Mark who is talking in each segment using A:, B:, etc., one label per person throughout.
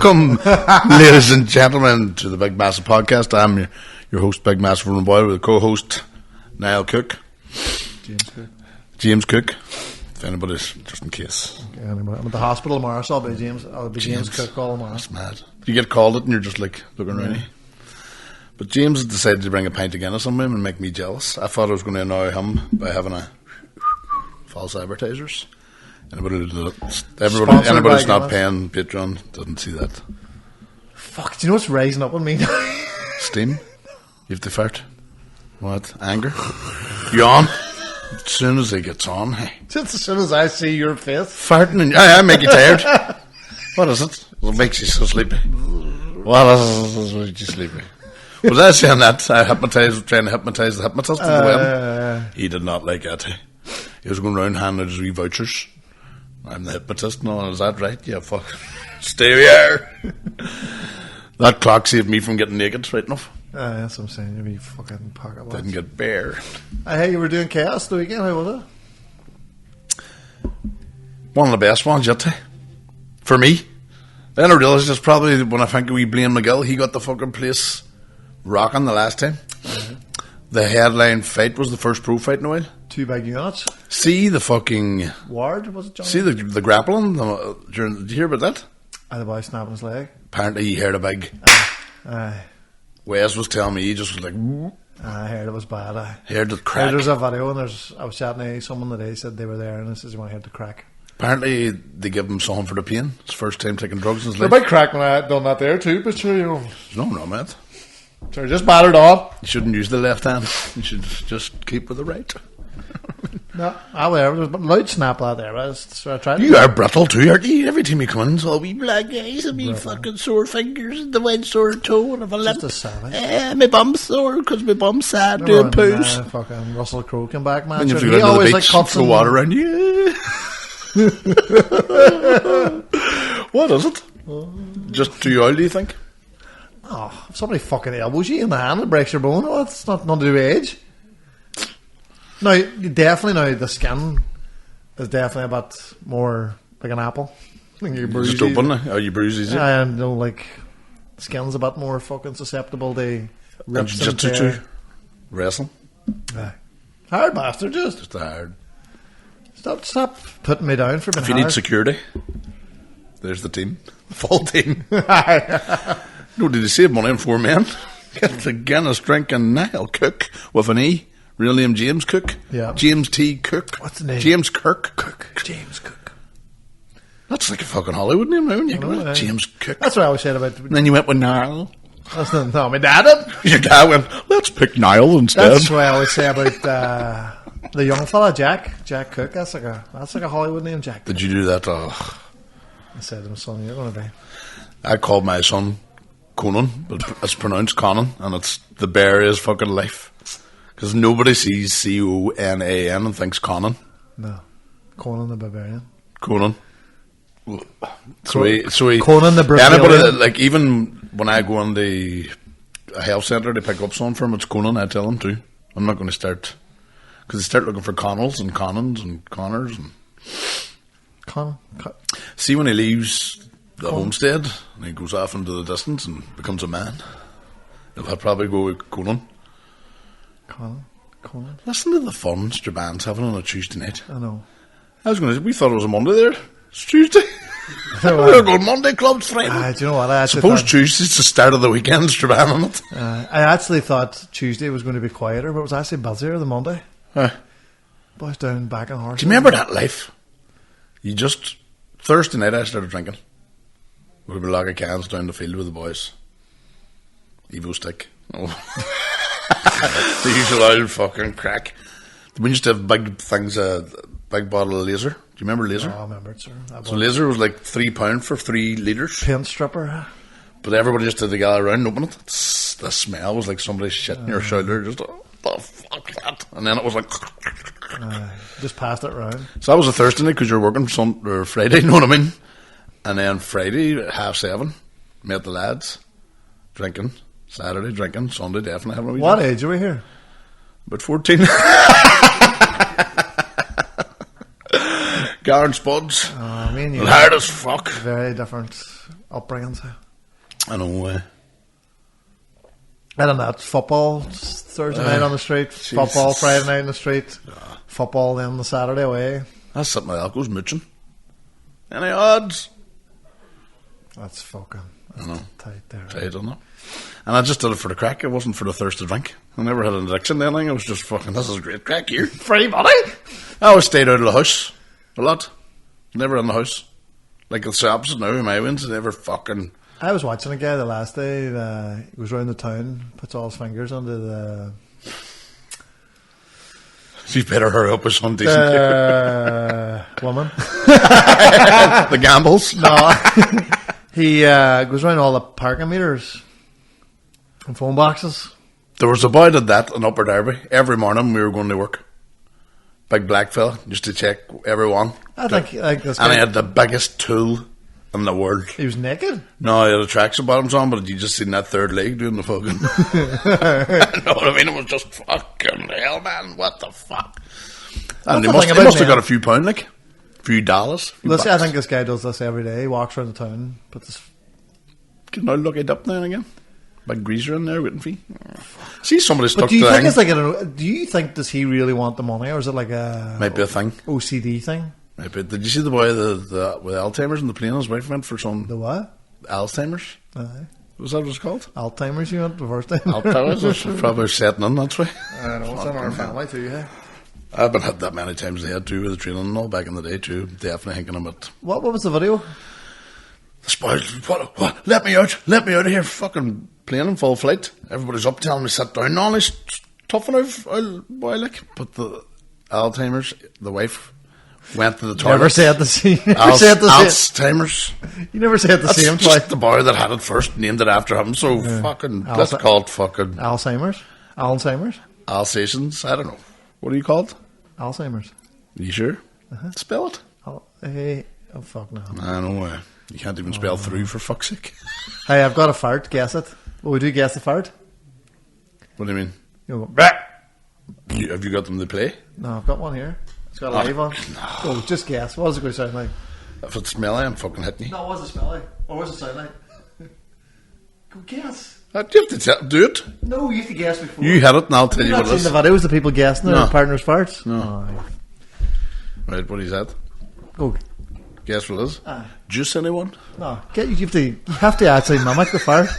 A: Welcome, ladies and gentlemen, to the Big Massive Podcast. I'm your host, Big Massive Roman Boy, with a co-host, Niall Cook. James Cook. If anybody's, just in case.
B: Okay, anyway, I'm at the hospital tomorrow, so I'll be James Cook all tomorrow.
A: That's mad. You get called it and you're just like looking around you. But James decided to bring a pint of Guinness on him and make me jealous. I thought I was going to annoy him by having a false advertisers. Anybody that's not paying Patreon doesn't see that.
B: Fuck, do you know what's rising up on me now?
A: Steam? You have to fart? What? Anger? Yawn? As soon as he gets on, hey.
B: Just as soon as I see your face.
A: Farting and I make you tired. What is it? What makes you so sleepy? What makes you sleepy? Was I saying that? I trying to hypnotise the hypnotist at the wedding. He did not like it. He was going around handing out his wee vouchers. I'm the hypnotist. No, is that right? Yeah, fuck. Stay here. That clock saved me from getting naked, right enough.
B: That's what I'm saying. You be fucking pocket watch.
A: Didn't get bare.
B: Hey, you were doing chaos the weekend. How was it?
A: One of the best ones yet. For me. Then I realised it's probably when I think we blame McGill. He got the fucking place rocking the last time. Mm-hmm. The headline fight was the first pro fight in a while.
B: 2 big units.
A: See the fucking
B: Ward, was it, John?
A: See the grappling did you hear about that?
B: The boy snapping his leg.
A: Apparently he heard a big Wes was telling me, he just was like
B: I heard it was bad. I
A: heard the crack.
B: There's a video and I was chatting to someone today, said they were there and I says, you want to hear the crack?
A: Apparently they give him something for the pain. It's first time taking drugs in his
B: life.
A: There
B: might crack when I had done that there too, but sure, you know.
A: There's nothing wrong with it.
B: Sure, just battered off.
A: You shouldn't use the left hand. You should just keep with the right.
B: No, whatever. There's a loud snap out there. So I tried.
A: You are brittle too, aren't you? Every time you come in, it's all wee black eyes and me fucking sore fingers and the wide sore toe and a lip.
B: Just a savage.
A: My bum's sore because my bum's sad doing poos.
B: Fucking Russell Crowe came back, man.
A: And you always like cups of water around you. What is it? Just too old, do you think?
B: Oh, if somebody fucking elbows you in the hand and breaks your bone, it's not nothing to do with age. No, the skin is definitely a bit more like an apple. You bruise
A: just open it? Oh, you bruise easy?
B: I know, like, skin's a bit more fucking susceptible to rips and tear.
A: Wrestling?
B: Hard bastard, just
A: hard.
B: Stop putting me down for being
A: If you need security, there's the team. Full team. No, did you save money on 4 men? Get the Guinness drinking Niall Cook with an E. Real name James Cook.
B: Yeah.
A: James T. Cook.
B: What's the name?
A: James Kirk.
B: Cook. James Cook.
A: That's like a fucking Hollywood name now. You go, James Cook.
B: That's what I always said about.
A: And then you went with Niall.
B: No, my dad did.
A: Your dad went, let's pick Niall instead.
B: That's what I always say about the young fella, Jack Cook. That's like a Hollywood name, Jack.
A: Did you do that?
B: I said to my son, you're going to be.
A: I called my son Conan, but it's pronounced Conan, and it's the bear is fucking life. Because nobody sees Conan and thinks Conan.
B: No. Conan the Barbarian.
A: Conan. So he
B: Conan the Barbarian.
A: Anybody, like, even when I go in the health centre to pick up someone for him, it's Conan, I tell them too. I'm not going to start. Because they start looking for Connells and Conans and Connors. And See, when he leaves the homestead and he goes off into the distance and becomes a man, I'll probably go with Conan.
B: Conan.
A: Listen to the fun Straband's having on a Tuesday night.
B: I know.
A: We thought it was a Monday there. It's Tuesday. We're going Monday clubs Friday.
B: Do you know what? I
A: suppose Tuesday's the start of the weekend, Straband on it.
B: I actually thought Tuesday was going to be quieter, but it was actually busier than Monday. Boys down back on horse.
A: Do you remember that life? Thursday night I started drinking. We'd be a lot of cans down the field with the boys. Evo stick. The usual old fucking crack. We used to have big things, big bottle of laser. Do you remember laser?
B: Oh, I remember it, sir.
A: So laser was like £3 for 3 litres.
B: Paint stripper.
A: But everybody just had to gather around and open it. The smell was like somebody shitting your shoulder. Just, oh, the fuck that. And then it was like...
B: just passed it round.
A: So that was a Thursday night because you're working or Friday, you know what I mean? And then Friday at 7:30, met the lads, drinking. Saturday drinking, Sunday definitely having a wee
B: What
A: drink.
B: age are we here?
A: About 14. Garden Spuds.
B: me and you.
A: Hard as fuck.
B: Very different upbringings.
A: I know.
B: I don't know. It's football Thursday night on the street.
A: Jesus.
B: Football Friday night on the street. Football then the Saturday away.
A: That's something like that goes mooching. Any odds?
B: That's fucking.
A: I know.
B: Tight there.
A: I don't know. And I just did it for the crack. It wasn't for the thirst to drink. I never had an addiction to anything. I was just fucking, this is a great crack here.
B: Free money.
A: I always stayed out of the house. A lot. Never in the house. Like it's the opposite now. My wins never fucking.
B: I was watching a guy the last day. He was around the town, puts all his fingers under the.
A: You better hurry up with some decent
B: woman.
A: the gambles.
B: No. He goes around all the parking meters and phone boxes.
A: There was a boy did that in Upper Derby. Every morning we were going to work. Big black fella, just to check everyone.
B: I think like this guy.
A: And he had the biggest tool in the world.
B: He was naked?
A: No, he had a tracksuit bottoms on, but you just seen that third leg doing the fucking. You know what I mean? It was just fucking hell, man. What the fuck? And he must have got a few pound, like. A few dollars.
B: Listen, I think this guy does this every day. He walks around the town, puts his.
A: Can I look it up now and again? Big greaser in there waiting for you. See, somebody stuck
B: But do you
A: to
B: think
A: the
B: it's like do you think does he really want the money, or is it like a
A: might be a thing?
B: OCD thing?
A: Might be. Did you see the boy the with Alzheimer's in the plane? His wife went for some
B: The what?
A: Alzheimer's.
B: Aye.
A: Was that what it's called?
B: Alzheimer's. You went the first time.
A: Alzheimer's. Probably setting in. That's why.
B: I know it's in our family too. Yeah.
A: I've been had that many times. They had too with the training and all back in the day too. Definitely thinking about
B: What was the video?
A: the spoilers. What? Let me out! Let me out of here! Fucking plane in full flight. Everybody's up telling me sit down. No, he's toughing out, boy. Like, but the Alzheimer's, the wife went to the toilet.
B: Never said the same. Never said the same.
A: Alzheimer's.
B: You never said the
A: That's
B: same
A: just
B: twice.
A: the boy that had it first named it after him. So fucking let's call it fucking
B: Alzheimer's.
A: Alsatians. I don't know. What are you called?
B: Alzheimer's.
A: Are you sure? Spell it.
B: Oh fuck no.
A: I know. You can't even spell through for fuck's sake.
B: Hey, I've got a fart. Guess it. Will we do guess the fart?
A: What do you mean?
B: You go,
A: Have you got them to play?
B: no, I've got one here. It's got a live on. Oh, just guess. What does it going to sound like?
A: If it's smelly, I'm fucking hitting you.
B: No, what does it smell like? Or what does it sound like? Go guess.
A: You have to do it.
B: No, you have to guess before.
A: You had it, and I'll tell you
B: You've
A: what
B: not
A: it
B: seen
A: is.
B: the videos of people guessing their
A: No.
B: partner's farts?
A: No.
B: Oh,
A: Right, what is that?
B: go.
A: Guess what it is?
B: Aye.
A: Juice, anyone?
B: No, you have to actually mimic the fart.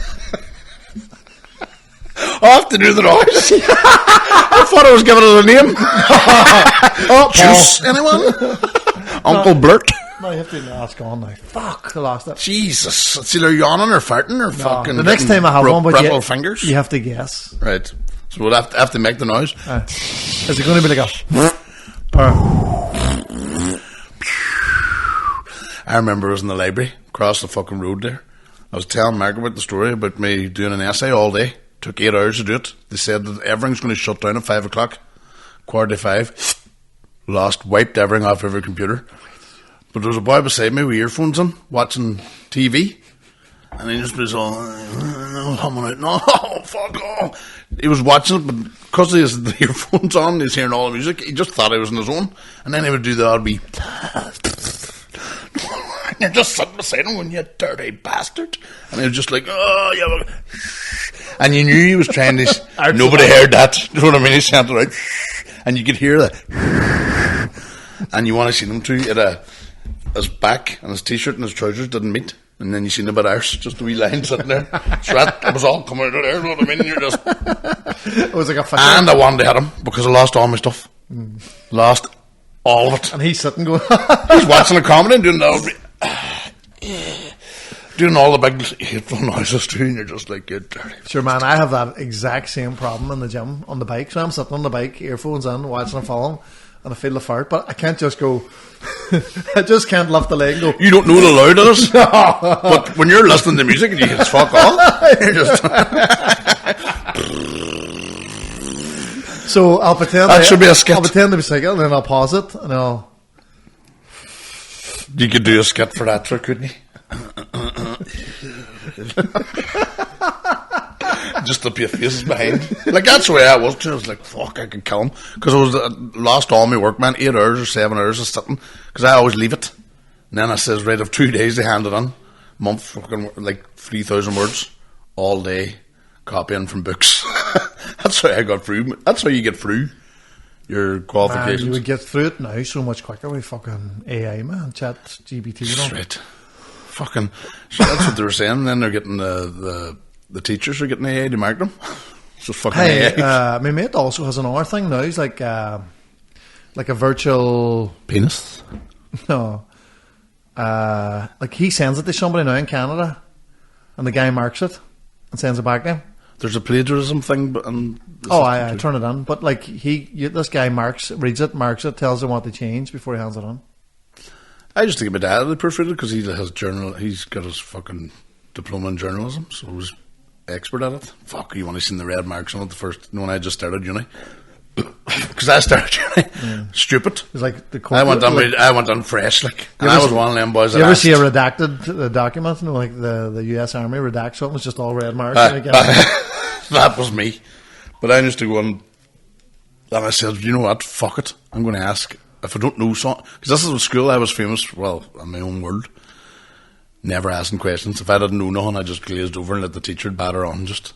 A: I have to do the noise. I thought I was giving it a name. Juice, anyone? Uncle Blurt.
B: No, you have to. No, it's gone now. Fuck, I lost it.
A: Jesus, it's either yawning or farting or fucking.
B: The next time I have one, but
A: brittle fingers.
B: you have to guess.
A: Right. So we'll have to make the noise.
B: Is it going to be like a?
A: I remember I was in the library across the fucking road there. I was telling Margaret about the story about me doing an essay all day. Took 8 hours to do it. They said that everything's going to shut down at 5 o'clock, 4:45. Wiped everything off every computer. But there was a boy beside me with earphones on, watching TV. And he just was all, humming out, no, fuck off. He was watching it, but because he has the earphones on, he's hearing all the music, he just thought he was in his own. And then he would do the odd wee... You're just sitting beside him when you dirty bastard. And he was just like, oh, yeah. And you knew he was trying to... Nobody heard that. You know what I mean? He sounded like... And you could hear that. And you want to see him too. His back and his t-shirt and his trousers didn't meet. And then you seen a bit of arse, just a wee line sitting there. So that was all coming out of there. You know what I mean? You're just...
B: It was like a fucking...
A: And I wanted to hit him because I lost all my stuff. Lost all of it.
B: And he's sitting going...
A: He's watching a comedy and doing that. Doing all the big hateful noises too, and you're just like, you're dirty.
B: Sure, man, I have that exact same problem in the gym on the bike. So I'm sitting on the bike, earphones in, watching a film, and I feel the fart, but I can't just go... I just can't lift the leg and go...
A: You don't know the loud it is. But when you're listening to music and you hit fuck all, you're just...
B: So I'll pretend...
A: That should be a skit.
B: I'll pretend to be sick, and then I'll pause it, and I'll...
A: You could do a skit for that trick, couldn't you? Just up your faces behind. Like, that's the way I was too. I was like, fuck, I could kill him. Because I was lost all my work, man. 8 hours or 7 hours of sitting. Because I always leave it. And then I says, right, of 2 days to hand it on. Month, fucking, like 3,000 words all day, copying from books. That's how I got through. That's how you get through your qualifications.
B: Man, you would get through it now so much quicker with fucking AI, man. Chat GPT.
A: That's right. Fucking, so that's what they were saying. Then they're getting the teachers are getting AI to mark them. So fucking AI.
B: My mate also has another thing now. He's like a virtual
A: penis.
B: No. Like he sends it to somebody now in Canada, and the guy marks it and sends it back to him.
A: There's a plagiarism thing, but
B: I turn it on. But like this guy reads it, marks it, tells him what to change before he hands it on.
A: I just think my dad had proofread it because he has he's got his fucking diploma in journalism, so he was expert at it. Fuck, you only seen the red marks on it when I just started uni. Because I started uni. Stupid.
B: It's like
A: I went on fresh, like, and I was one of them boys.
B: You ever see a redacted document? You know, like the US Army redacts something, it's just all red marks.
A: That was me. But I used to go on, and I said, you know what? Fuck it. I'm going to ask if I don't know something. Because this is in school. I was famous, well, in my own world, never asking questions. If I didn't know nothing, I just glazed over and let the teacher batter on just.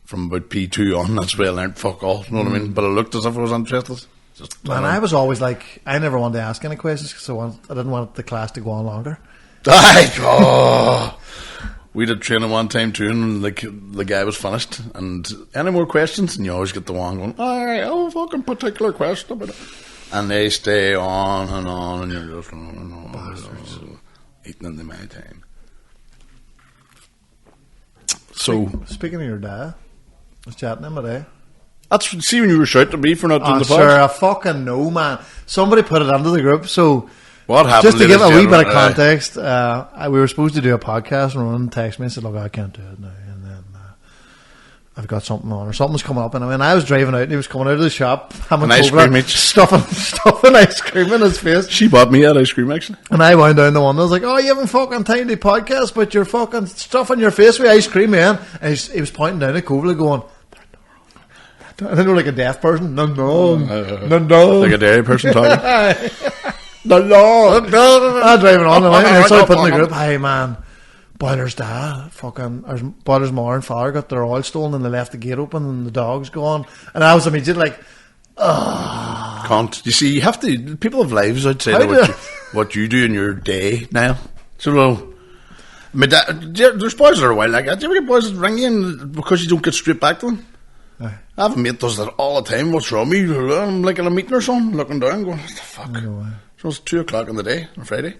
A: From about P2 on, that's where I learned fuck all, you know what I mean? But I looked as if I was interested.
B: Man, I was always like, I never wanted to ask any questions because I didn't want the class to go on longer.
A: We did training one time too, and the guy was finished. And any more questions? And you always get the one going, alright, oh, fucking particular question about it. And they stay on, and you're just eating into my time. So,
B: speaking of your dad, I was chatting to him today.
A: See when you were shouting at me for not doing the pod?
B: Sure, I fucking know, man. Somebody put it under the group, so
A: what happened?
B: Just to give a wee bit of context, we were supposed to do a podcast, and Ron texted me and said, look, I can't do it now. And then I've got something on, or something's coming up. And I was driving out, and he was coming out of the shop, having
A: ice cream,
B: stuffing ice cream in his face.
A: She bought me that ice cream, actually.
B: And I wound down the one, and I was like, oh, you haven't fucking time to podcast, but you're fucking stuffing your face with ice cream, man. And he was pointing down at Coverley going, I don't know, like a deaf person. No.
A: Like a dairy person talking.
B: No. I'm driving on the line, and I started putting in the group, hey, man. Boiler's dad, or Boiler's mother and father got their oil stolen and they left the gate open and the dog's gone. And I was immediately like,
A: Can't. You see, you have to, people have lives outside of what you do in your day now. So, my dad, there's boys that are wild like that. Do you ever get boys that ring you because you don't get straight back to them? I have a mate does that all the time. What's wrong with me? I'm like in a meeting or something, looking down, going, what the fuck? So it's 2 o'clock in the day on Friday.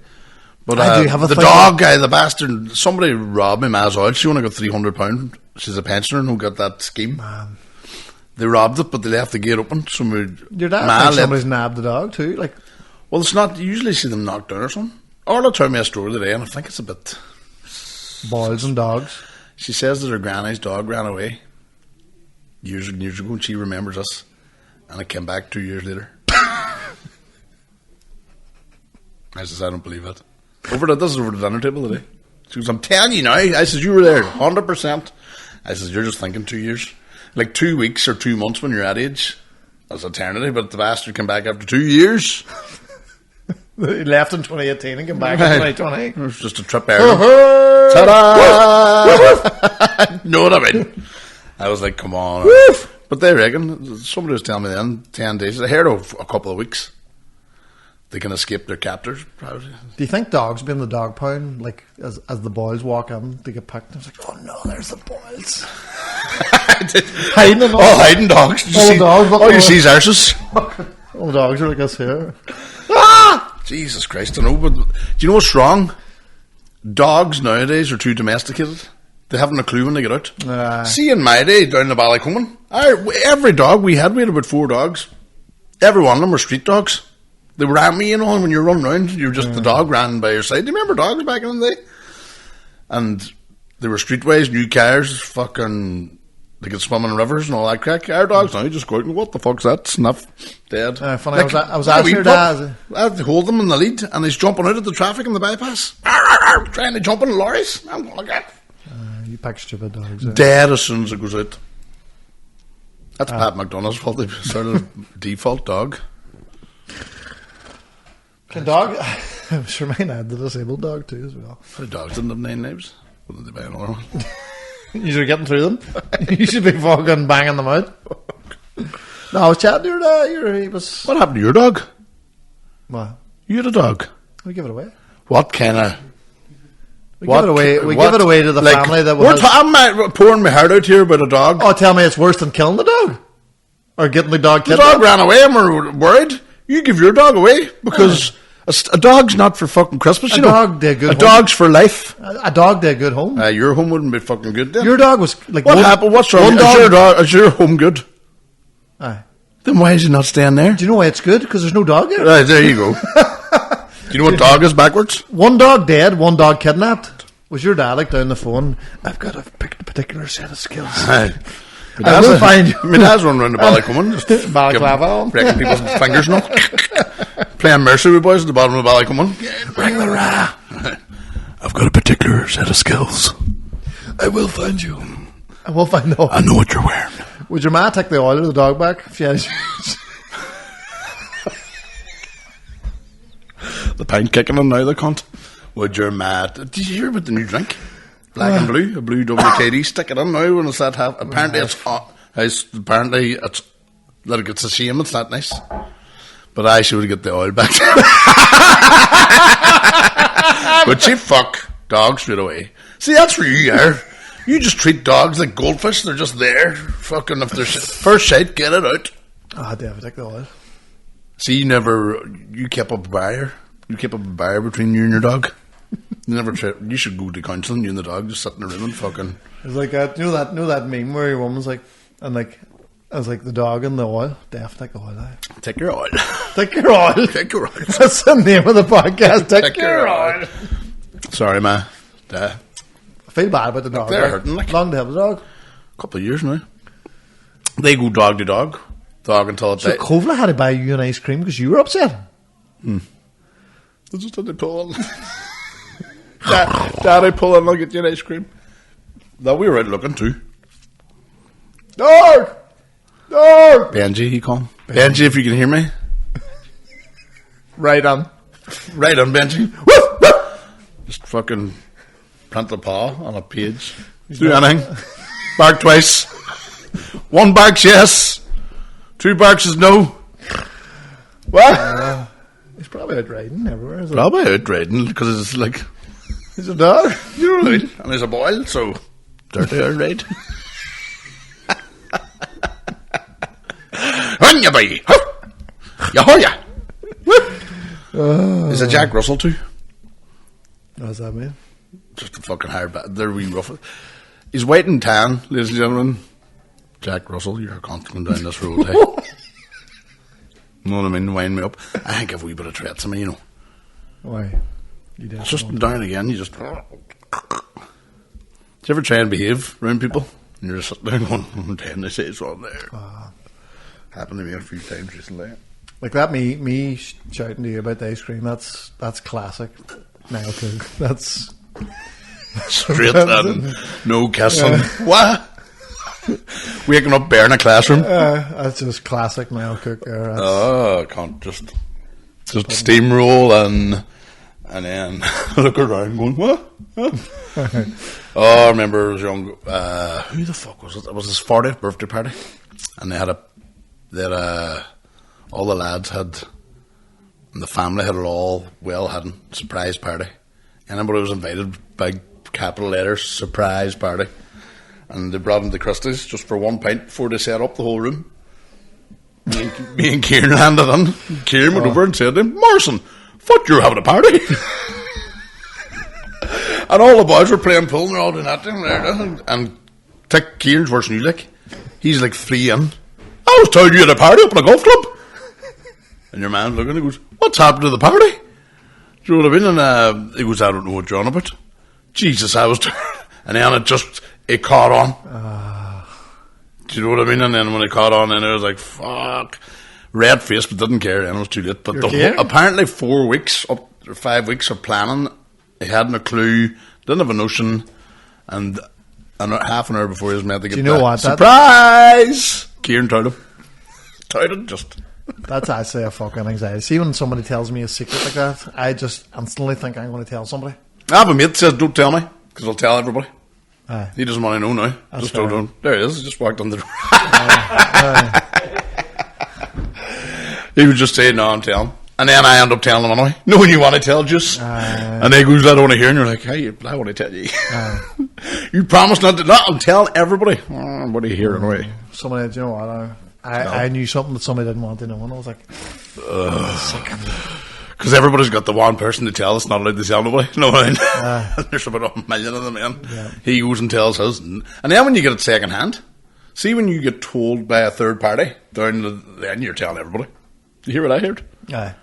A: But
B: I do have
A: the dog guy, the bastard, somebody robbed me Ma's oil. She only got £300. She's a pensioner who got that scheme.
B: Man.
A: They robbed it, but they left the gate open. So
B: your dad thinks somebody's nabbed the dog too? Like,
A: well, it's not. You usually see them knocked down or something. Orla told me a story today, and I think it's a bit...
B: Boys and dogs.
A: She says that her granny's dog ran away years and years ago, and she remembers us. And it came back 2 years later. I says, I don't believe it. This is over the dinner table today. She goes, I'm telling you now. I says, you were there 100%. I says, you're just thinking 2 years. Like 2 weeks or 2 months when you're that age. That's eternity, but the bastard came back after 2 years.
B: He left in 2018 and came back in 2020.
A: It was just a trip there. Ta-da! Know what I mean? I was like, come on. But they reckon, somebody was telling me then, 10 days. I heard of a couple of weeks. They can escape their captors, probably.
B: Do you think dogs be in the dog pound, like, as the boys walk in, they get picked? I was like, oh no, there's the boys.
A: Hiding dogs. You see arses.
B: All the dogs are like us here.
A: Jesus Christ, I know, but do you know what's wrong? Dogs nowadays are too domesticated. They haven't a clue when they get out. See, in my day, down the Ballycoman, every dog we had about 4 dogs. Every one of them were street dogs. They ran me, and when you're running around, you're just the dog ran by your side. Do you remember dogs back in the day? And they were streetways, new cars, fucking, they could swim in rivers and all that crack. Our dogs now just go out and what the fuck's that? Snuff, dead.
B: Funny, like, I was asking your dad.
A: I had to hold them in the lead, and he's jumping out of the traffic in the bypass, trying to jump in lorries. I'm going like that.
B: You pick stupid dogs.
A: Dead as soon as it goes out. That's Pat McDonough's fault. They started a default dog.
B: Can dog? I'm sure mine had the disabled dog too as well.
A: The dogs didn't have 9 lives. Wouldn't they buy another one?
B: You should be getting through them. You should be fucking banging them out. No, I was chatting to your dad. He was...
A: What happened to your dog?
B: What?
A: You had a dog.
B: We give it away.
A: What kind of...
B: We give it away. We give it away to the family that
A: was... I'm pouring my heart out here about a dog.
B: Oh, tell me it's worse than killing the dog? Or getting the dog killed?
A: The dog ran away and we're worried. You give your dog away because a dog's not for fucking Christmas, you know.
B: Dog did good
A: a dog's for life.
B: A dog did good home.
A: Your home wouldn't be fucking good then.
B: Your dog was like...
A: What happened? What's wrong? Is your home good?
B: Aye.
A: Then why is he not staying there?
B: Do you know why it's good? Because there's no dog there.
A: Right, there you go. Do you know what dog is backwards?
B: One dog dead, one dog kidnapped. Was your dad like down the phone? I've got a particular set of skills.
A: Aye.
B: I will find you.
A: My dad's running around the Ballycummin, just
B: balaclava,
A: breaking people's fingers and all. Playing Mercy with boys at the bottom of the Ballycummin.
B: Ring the ra.
A: I've got a particular set of skills.
B: I will find you. I will find out.
A: I know what you're wearing.
B: Would your ma take the oil of the dog back if she had
A: the pint kicking in now, the cunt. Would your ma... Did you hear about the new drink? Black and blue, a blue WKD. Stick it in now when it's that half. Apparently it's hot. Apparently it's like it's a shame it's that nice. But I should get the oil back. But you fuck dogs straight away. See, that's where you are. You just treat dogs like goldfish. They're just there. Fucking if there's first sight, get it out.
B: Ah, David, take the oil.
A: See, you kept up a barrier. You kept up a barrier between you and your dog. You should go to counselling. You and the dog just sit in a room and fucking.
B: It's like that. You know that meme where your woman's like, and like, I was like the dog and the oil. Def, take the oil out.
A: Take your oil.
B: Take your oil.
A: Take your oil.
B: That's the name of the podcast. Take your oil.
A: Sorry, ma. I
B: feel bad about the dog.
A: They're hurting. Like,
B: long to have a dog.
A: A couple of years now. They go dog to dog. Dog until it's...
B: So Kovla had to buy you an ice cream because you were upset.
A: They just had to pull in. Daddy, pull in, I'll get you an ice cream. That we were out looking too.
B: Dog! Dog!
A: Benji, he called. Benji, if you can hear me.
B: Right on.
A: Right on, Benji. Woof, woof. Just fucking plant a paw on a page. Do anything. Bark twice. 1 barks yes. 2 barks is no. What?
B: He's probably out riding everywhere.
A: Probably out riding because it's like...
B: He's a dog.
A: You know what I mean? And he's a boy, so... Dirty out ride. On ya, boy. Yahoya. Is it Jack Russell too?
B: What's that mean?
A: Just a fucking hard bat. They're wee rough. He's white and tan, ladies and gentlemen. Jack Russell, you're constantly down this road, hey? You know what I mean? Wind me up. I think I've a wee bit of Tourette's in me, you know.
B: Why? You
A: it's just down again. You just. Do you ever try and behave around people? And you're just sitting there going, damn, they say it's on there. Happened to me a few times recently.
B: Like that, me shouting to you about the ice cream. That's classic. Niall Cook. That's
A: straight and no kissing. What? Waking up bare in a classroom.
B: That's just classic Niall Cook.
A: I can't just steamroll and then look around going, what? I remember I was young. Who the fuck was it? It was his 40th birthday party, and they had all the lads had, and the family had it all had a surprise party. Anybody was invited, big capital letters, surprise party. And they brought him to Christie's just for 1 pint before they set up the whole room. Me and Kieran landed in. Kieran went over and said to him, Morrison, fuck, you're having a party. And all the boys were playing pool and they're all doing that thing. And take Kieran's worse than you, like. He's like fleeing. I was telling you at a party up in a golf club. And your man looking and he goes, what's happened to the party? Do you know what I mean? And he goes, I don't know what you're on about. Jesus, I was... And then it caught on. Do you know what I mean? And then when it caught on, then it was like, fuck. Red face, but didn't care. And it was too late. But apparently 4 weeks, or 5 weeks of planning, he hadn't a clue, didn't have a notion, and half an hour before he was meant to get
B: Do you know what?
A: Surprise! Kieran touted him. Touted, just.
B: That's actually a fucking anxiety. See, when somebody tells me a secret like that, I just instantly think I'm going to tell somebody.
A: I have a mate that says, don't tell me, because I'll tell everybody.
B: Aye.
A: He doesn't want to know now.
B: That's
A: Just
B: fair.
A: don't. There he is. He just walked on the door.
B: Aye.
A: He would just say, no, I'm telling. And then I end up telling him anyway. Knowing you want to tell just. And then he goes, I don't want to hear. And you're like, hey, I want to tell you. You promised not to. No, I'm telling everybody. Oh, what do you hear anyway?
B: Somebody, do you know what? I knew something that somebody didn't want to know, and I was like,
A: because everybody's got the one person to tell that's not allowed to tell nobody. No, there's about 1 million of them, man.
B: Yeah.
A: He goes and tells his. And then when you get it second hand, see when you get told by a third party, then you're telling everybody. You hear what I heard?
B: aye.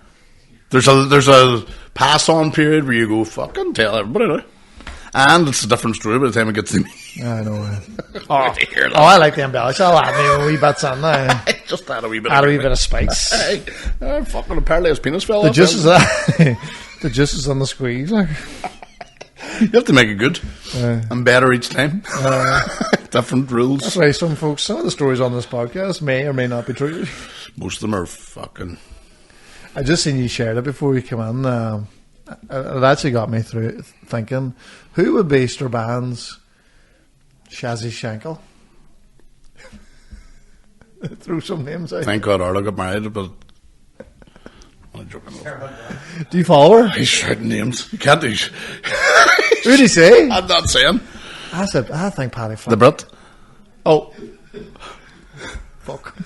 A: There's a pass on period where you go fucking tell everybody now, and it's a different story by the time it gets to me.
B: I know.
A: Hear that.
B: I like the embellish. I'll add me a wee bit on there.
A: Just add a wee bit.
B: Add a wee bit of spice.
A: Hey, fucking apparently his penis fell
B: The
A: off.
B: juice is the juice is on the squeeze. Like.
A: You have to make it good and better each time. Different rules.
B: That's why some of the stories on this podcast may or may not be true.
A: Most of them are fucking.
B: I just seen you shared it before you came in. It actually got me through thinking, who would be Strabon's Shazzy Shankel? Throw some names out.
A: Thank God Arlo got married, but I'm joking.
B: Do you follow her?
A: He's shouting names. You can't do.
B: Who did he say?
A: I'm not saying
B: I think Paddy Flynn.
A: the Brit.
B: Oh. Fuck.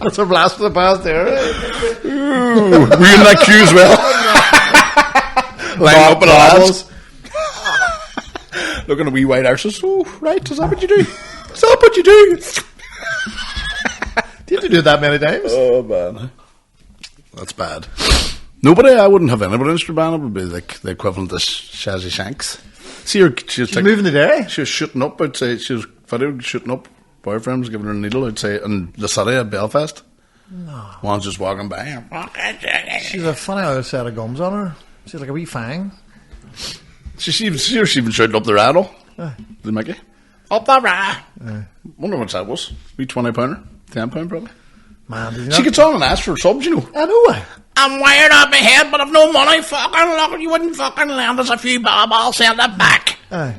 B: That's a blast from the past there.
A: Ooh, were you in that queue as well? Line up in lads. Looking at wee white arses. Oh, right. Is that what you do? Is that what you do?
B: Do you have to do it that many times?
A: Oh, man. That's bad. Nobody, I wouldn't have anybody in Strabane. It would be like the equivalent of Shazzy Shanks. See her, she's
B: moving the dairy?
A: She was shooting up, I'd say. She was video shooting up. Boyfriend was giving her a needle, I'd say, in the city at Belfast. No. One's just walking by.
B: She's a funny old set of gums on her. She's like a wee fang.
A: She even shouted up the rattle. The Mickey. Up the rat. Wonder what that was. Wee £20. £10 probably.
B: Man, did you
A: She gets on and asks for subs, you know.
B: I know.
A: I'm wired up my head, but I've no money. Fucking look, you wouldn't fucking lend us a few bob. I'll send it back.
B: Aye.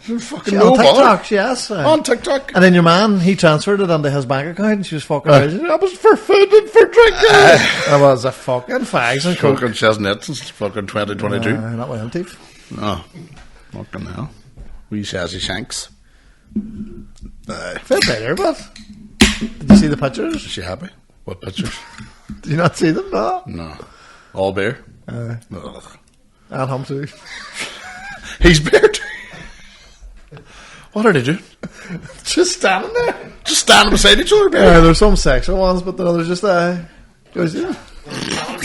A: Fucking
B: On
A: no
B: TikTok,
A: bother.
B: yes.
A: On TikTok.
B: And then your man, he transferred it onto his bank account, and she was fucking out.
A: That was for food and for drinking.
B: That was a fucking fags and coke.
A: Fucking chestnut since fucking 2022.
B: Not my own teeth.
A: No. Fucking hell. Wee Shazzy Shanks.
B: Fair play there, but did you see the pictures?
A: Is she happy? What pictures?
B: Did you not see them? No.
A: No. All bear?
B: And
A: Ugh.
B: him too.
A: He's bear too. What are they doing?
B: Just standing there.
A: Just standing beside each other, bear.
B: Yeah, there's some sexual ones, but the others just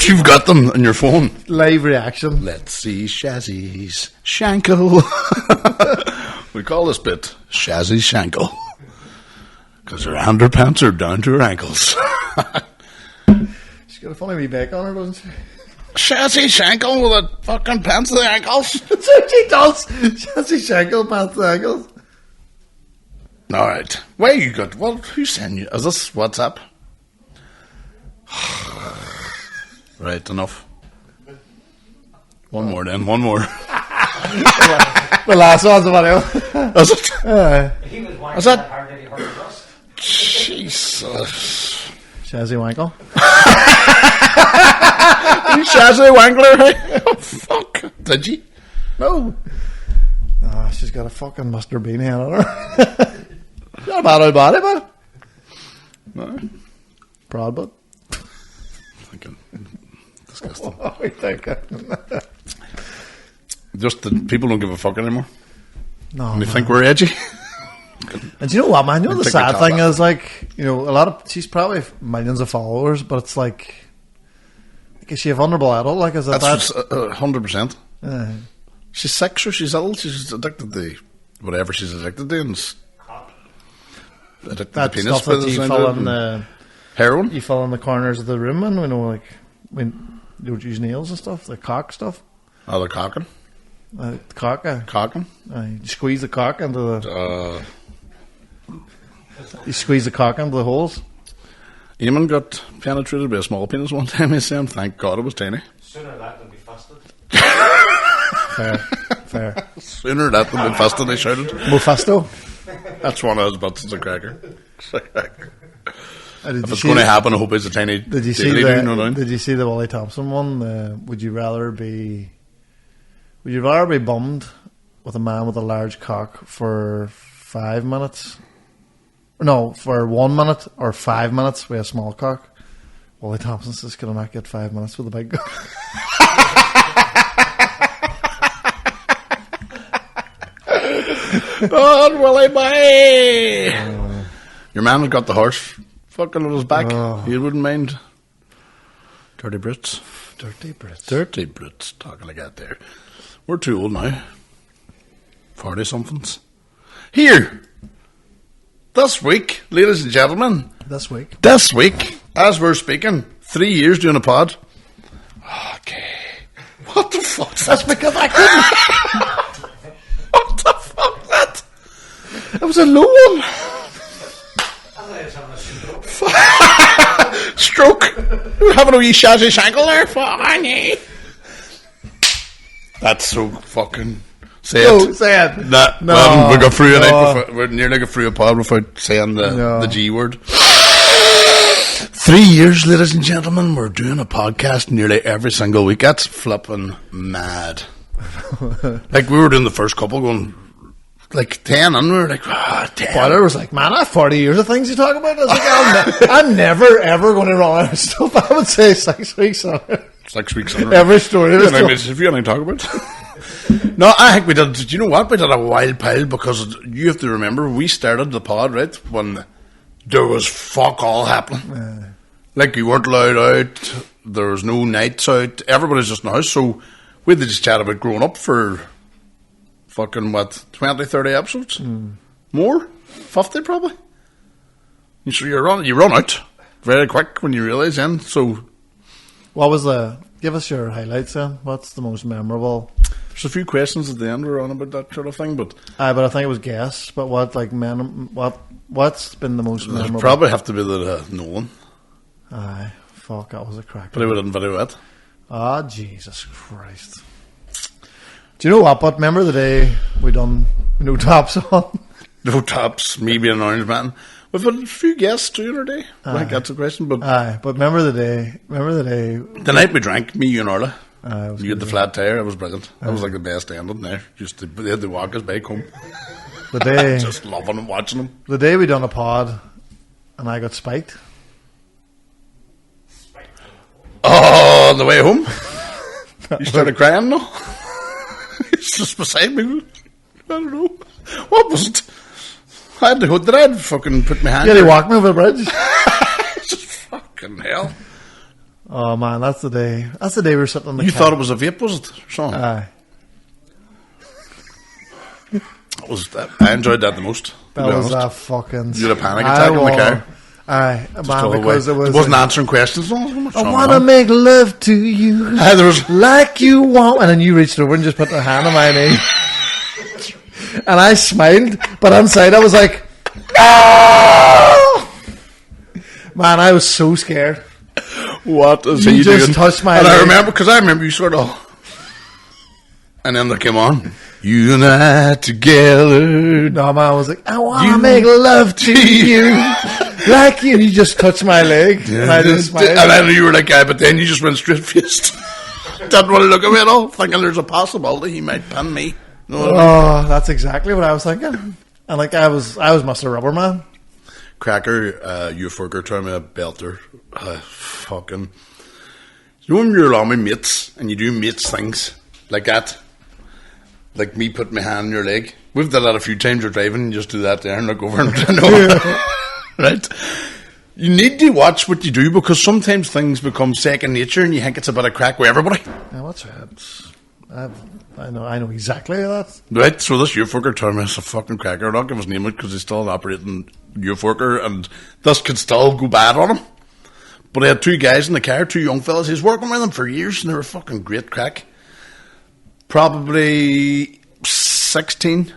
A: You've got them on your phone.
B: live reaction.
A: Let's see Shazzy's Shankle. We call this bit Shazzy's Shankle. Because her underpants are down to her ankles.
B: She's got a funny wee back on her, doesn't she?
A: Shazzy Shankle with a fucking pants to the ankles.
B: That's what she does. Shazzy Shankel, pants the ankles.
A: Alright. Where you got? Well, who's sending you? Is this WhatsApp? Right, enough. One more then, one more.
B: The last one's about it.
A: Is it?
C: He was wanking
A: Is that-
C: hard that he heard the dust.
A: Jesus.
B: Shazzy Wankle.
A: You Shazzy Wangler, hey? Oh, fuck. Did you?
B: No. Oh, she's got a fucking Mr. Bean head on her. Not a bad old body, but
A: No.
B: proud, but.
A: Fucking disgusting.
B: What are we thinking?
A: Just that people don't give a fuck anymore.
B: No.
A: And they
B: man.
A: think we're edgy.
B: And do you know what, man? You know the
A: Take
B: sad
A: your
B: thing
A: top
B: is, like, you know, a lot of she's probably millions of followers, but it's like, is she a vulnerable adult? Like, is it
A: That's
B: that?
A: 100%. She's sick, sure, she's ill, she's addicted to whatever she's addicted to, and addicted
B: That
A: to penis
B: stuff that you
A: pills
B: fill
A: and
B: in the
A: heroin.
B: you fill in the corners of the room, and we know, like, when you don't use nails and stuff, the cock stuff,
A: Oh, they're cocking.
B: cock.
A: Cocking.
B: You squeeze the cock into the.
A: Uh,
B: You squeeze the cock into the holes.
A: Eamon got penetrated by a small penis one time, he's saying, thank God it was tiny.
C: Sooner that than be fasted.
B: Fair.
A: Sooner that than be fasted, they shouted.
B: Mofasto.
A: That's one of his butts, it's a cracker.
B: Did
A: If it's going to happen, I hope it's a tiny
B: Did you see
A: daily, no doubt.
B: Did you see the Wally Thompson one? Would you rather be bummed with a man with a large cock for 5 minutes? No, for 1 minute or 5 minutes with a small cock? Wally Thompson says, "Can I not get 5 minutes with a big cock?"
A: God, Willie boy! Your man has got the horse fucking on his back. He wouldn't mind. Dirty Brits.
B: Dirty Brits.
A: Dirty Brits. Talking like that there. We're too old now. 40-somethings. Here. This week, ladies and gentlemen.
B: This week,
A: as we're speaking, 3 years doing a pod. Okay. What the fuck?
B: that's because I couldn't.
A: What the fuck that?
B: It was a low one.
C: I thought he was having a stroke.
A: Stroke. You're having a wee shazzy shankle there, honey. That's so fucking. Say it.
B: Say it.
A: No. We got through a night. We nearly got through a pod without saying the G word. 3 years, ladies and gentlemen. We're doing a podcast nearly every single week. That's flipping mad. Like we were doing the first couple, going like 10, and we were like, 10.
B: Father was like, "Man, I have 40 years of things you talk about." I was like, I'm never ever going to run out of stuff. I would say 6 weeks on it.
A: 6 weeks in a row.
B: Every story.
A: If you want to talk about No, I think we did. Do you know what? We did a wild pile because you have to remember we started the pod right when there was fuck all happening. Like you weren't allowed out. There was no nights out. Everybody's just in the house. So we had to just chat about growing up for fucking 20, 30 episodes, more 50 probably. So you run out very quick when you realise. Then so
B: What was give us your highlights then? What's the most memorable?
A: there's a few questions at the end we're on about that sort of thing, but
B: But I think it was guess. But what's been the most memorable?
A: it'll probably have to be the Nolan.
B: Aye, fuck, that was a crack.
A: But I would have video it.
B: Ah, Jesus Christ. Do you know what? But remember the day we done no tops on?
A: No tops, me being an orange man. We've had a few guests during our day. I think that's a question. But
B: But remember the day.
A: the night we drank, me, you and Orla,
B: it was
A: you had the flat tire. It was brilliant. That was like the best ending there. They had to walk us back home.
B: the day.
A: Just loving them, watching them.
B: The day we done a pod, and I got spiked.
A: Oh, on the way home, you started crying. No, it's just beside me. I don't know what was it. I had to go. Did I fucking put my hand?
B: Yeah, they walked me over the bridge.
A: Just fucking hell.
B: Oh man, that's the day. That's the day we were sitting on the.
A: You thought it was a vape, was it, Sean?
B: Aye.
A: I enjoyed that the most.
B: That was a fucking.
A: You had a panic attack in the car.
B: Aye, man, because it was.
A: It wasn't answering questions.
B: I want to make love to you
A: There was
B: like you want, and then you reached over and just put a hand on my knee, and I smiled, but inside I was like, "No!" Man, I was so scared.
A: What is
B: You
A: he
B: just
A: doing?
B: touched my
A: and
B: leg.
A: I remember you sort of, and then they came on. You and I together.
B: No, man, I was like, I want to make love to you like you. And you just touched my leg, and I just smiled.
A: And then you were like, but then you just went straight faced. Didn't want to look at me at all, thinking there's a possibility he might pin me. No,
B: Oh, that's exactly what I was thinking. And like I was Mr. Rubber Man.
A: Cracker, you fucker, turn me a belter. Fucking. You know when you're along with mates and you do mates things like that? Like me putting my hand on your leg. We've done that a few times. You're driving and just do that there and look over and know. Right? You need to watch what you do because sometimes things become second nature and you think it's a bit of crack with everybody.
B: Yeah, what's that? I know exactly that.
A: Right, so this U-Forker turned me as a fucking cracker. I'm not going to name it because he's still an operating U-Forker and this could still go bad on him. But I had two guys in the car, two young fellas. He was working with them for years and they were fucking great crack. Probably 16.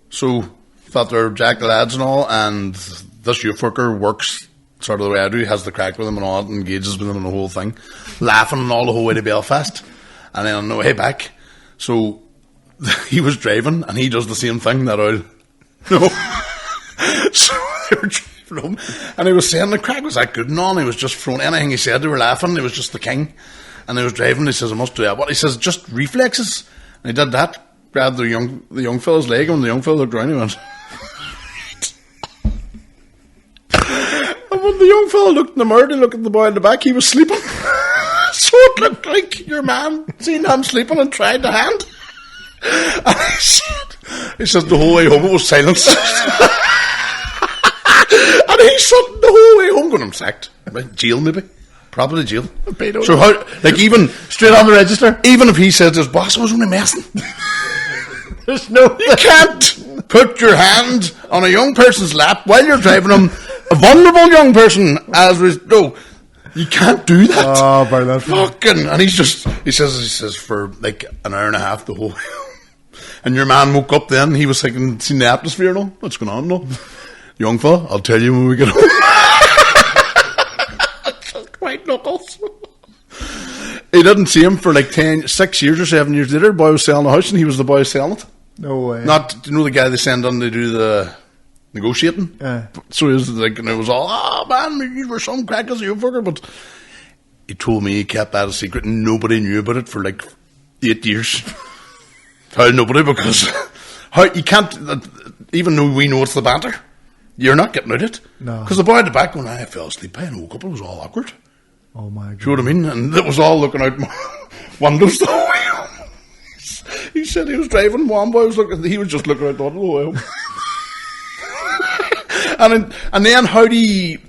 A: So, thought they were jack lads and all. And this U-Forker works sort of the way I do, has the crack with him and all that, engages with him in the whole thing, laughing all the whole way to Belfast, and then on the way back, so he was driving and he does the same thing that I'll no. So they were driving home and he was saying the crack was that good and all, and he was just throwing anything he said, they were laughing, he was just the king, and he was driving, he says I must do that, what he says, just reflexes, and he did that, grabbed the young fella's leg, and the young fella looked around and he went and when the young fella looked in the mirror, he looked at the boy in the back, he was sleeping. So it looked like your man seen him sleeping and tried the hand. And he said the whole way home it was silence. And he said the whole way home going, I'm sacked. Jail maybe. Probably jail. So how, like even
B: Straight on the register.
A: even if he said his boss was only messing.
B: There's no...
A: You can't put your hand on a young person's lap while you're driving him, a vulnerable young person, no, you can't do that.
B: Oh, burn that.
A: Fucking, and he says for like an hour and a half the whole way. And your man woke up then, he was thinking, seen the atmosphere and all, what's going on now? Young fella, I'll tell you when we get home. Just white knuckles. He didn't see him for like 6 years or 7 years later. The boy was selling a house and he was the boy selling it.
B: No way.
A: Not, you know, the guy they send on to do the negotiating?
B: Yeah.
A: So he was like, and it was all, oh man, you were some crackers, you fucker. But he told me he kept that a secret and nobody knew about it for like 8 years. Told nobody because how you can't, even though we know it's the banter, you're not getting out of it.
B: No.
A: Because the boy at the back when I fell asleep, I woke up, it was all awkward.
B: Oh my god.
A: Do you know what I mean? And it was all looking out windows the whole way home. He said he was driving, one boy was looking, he was just looking out the window the whole way home. and then how do you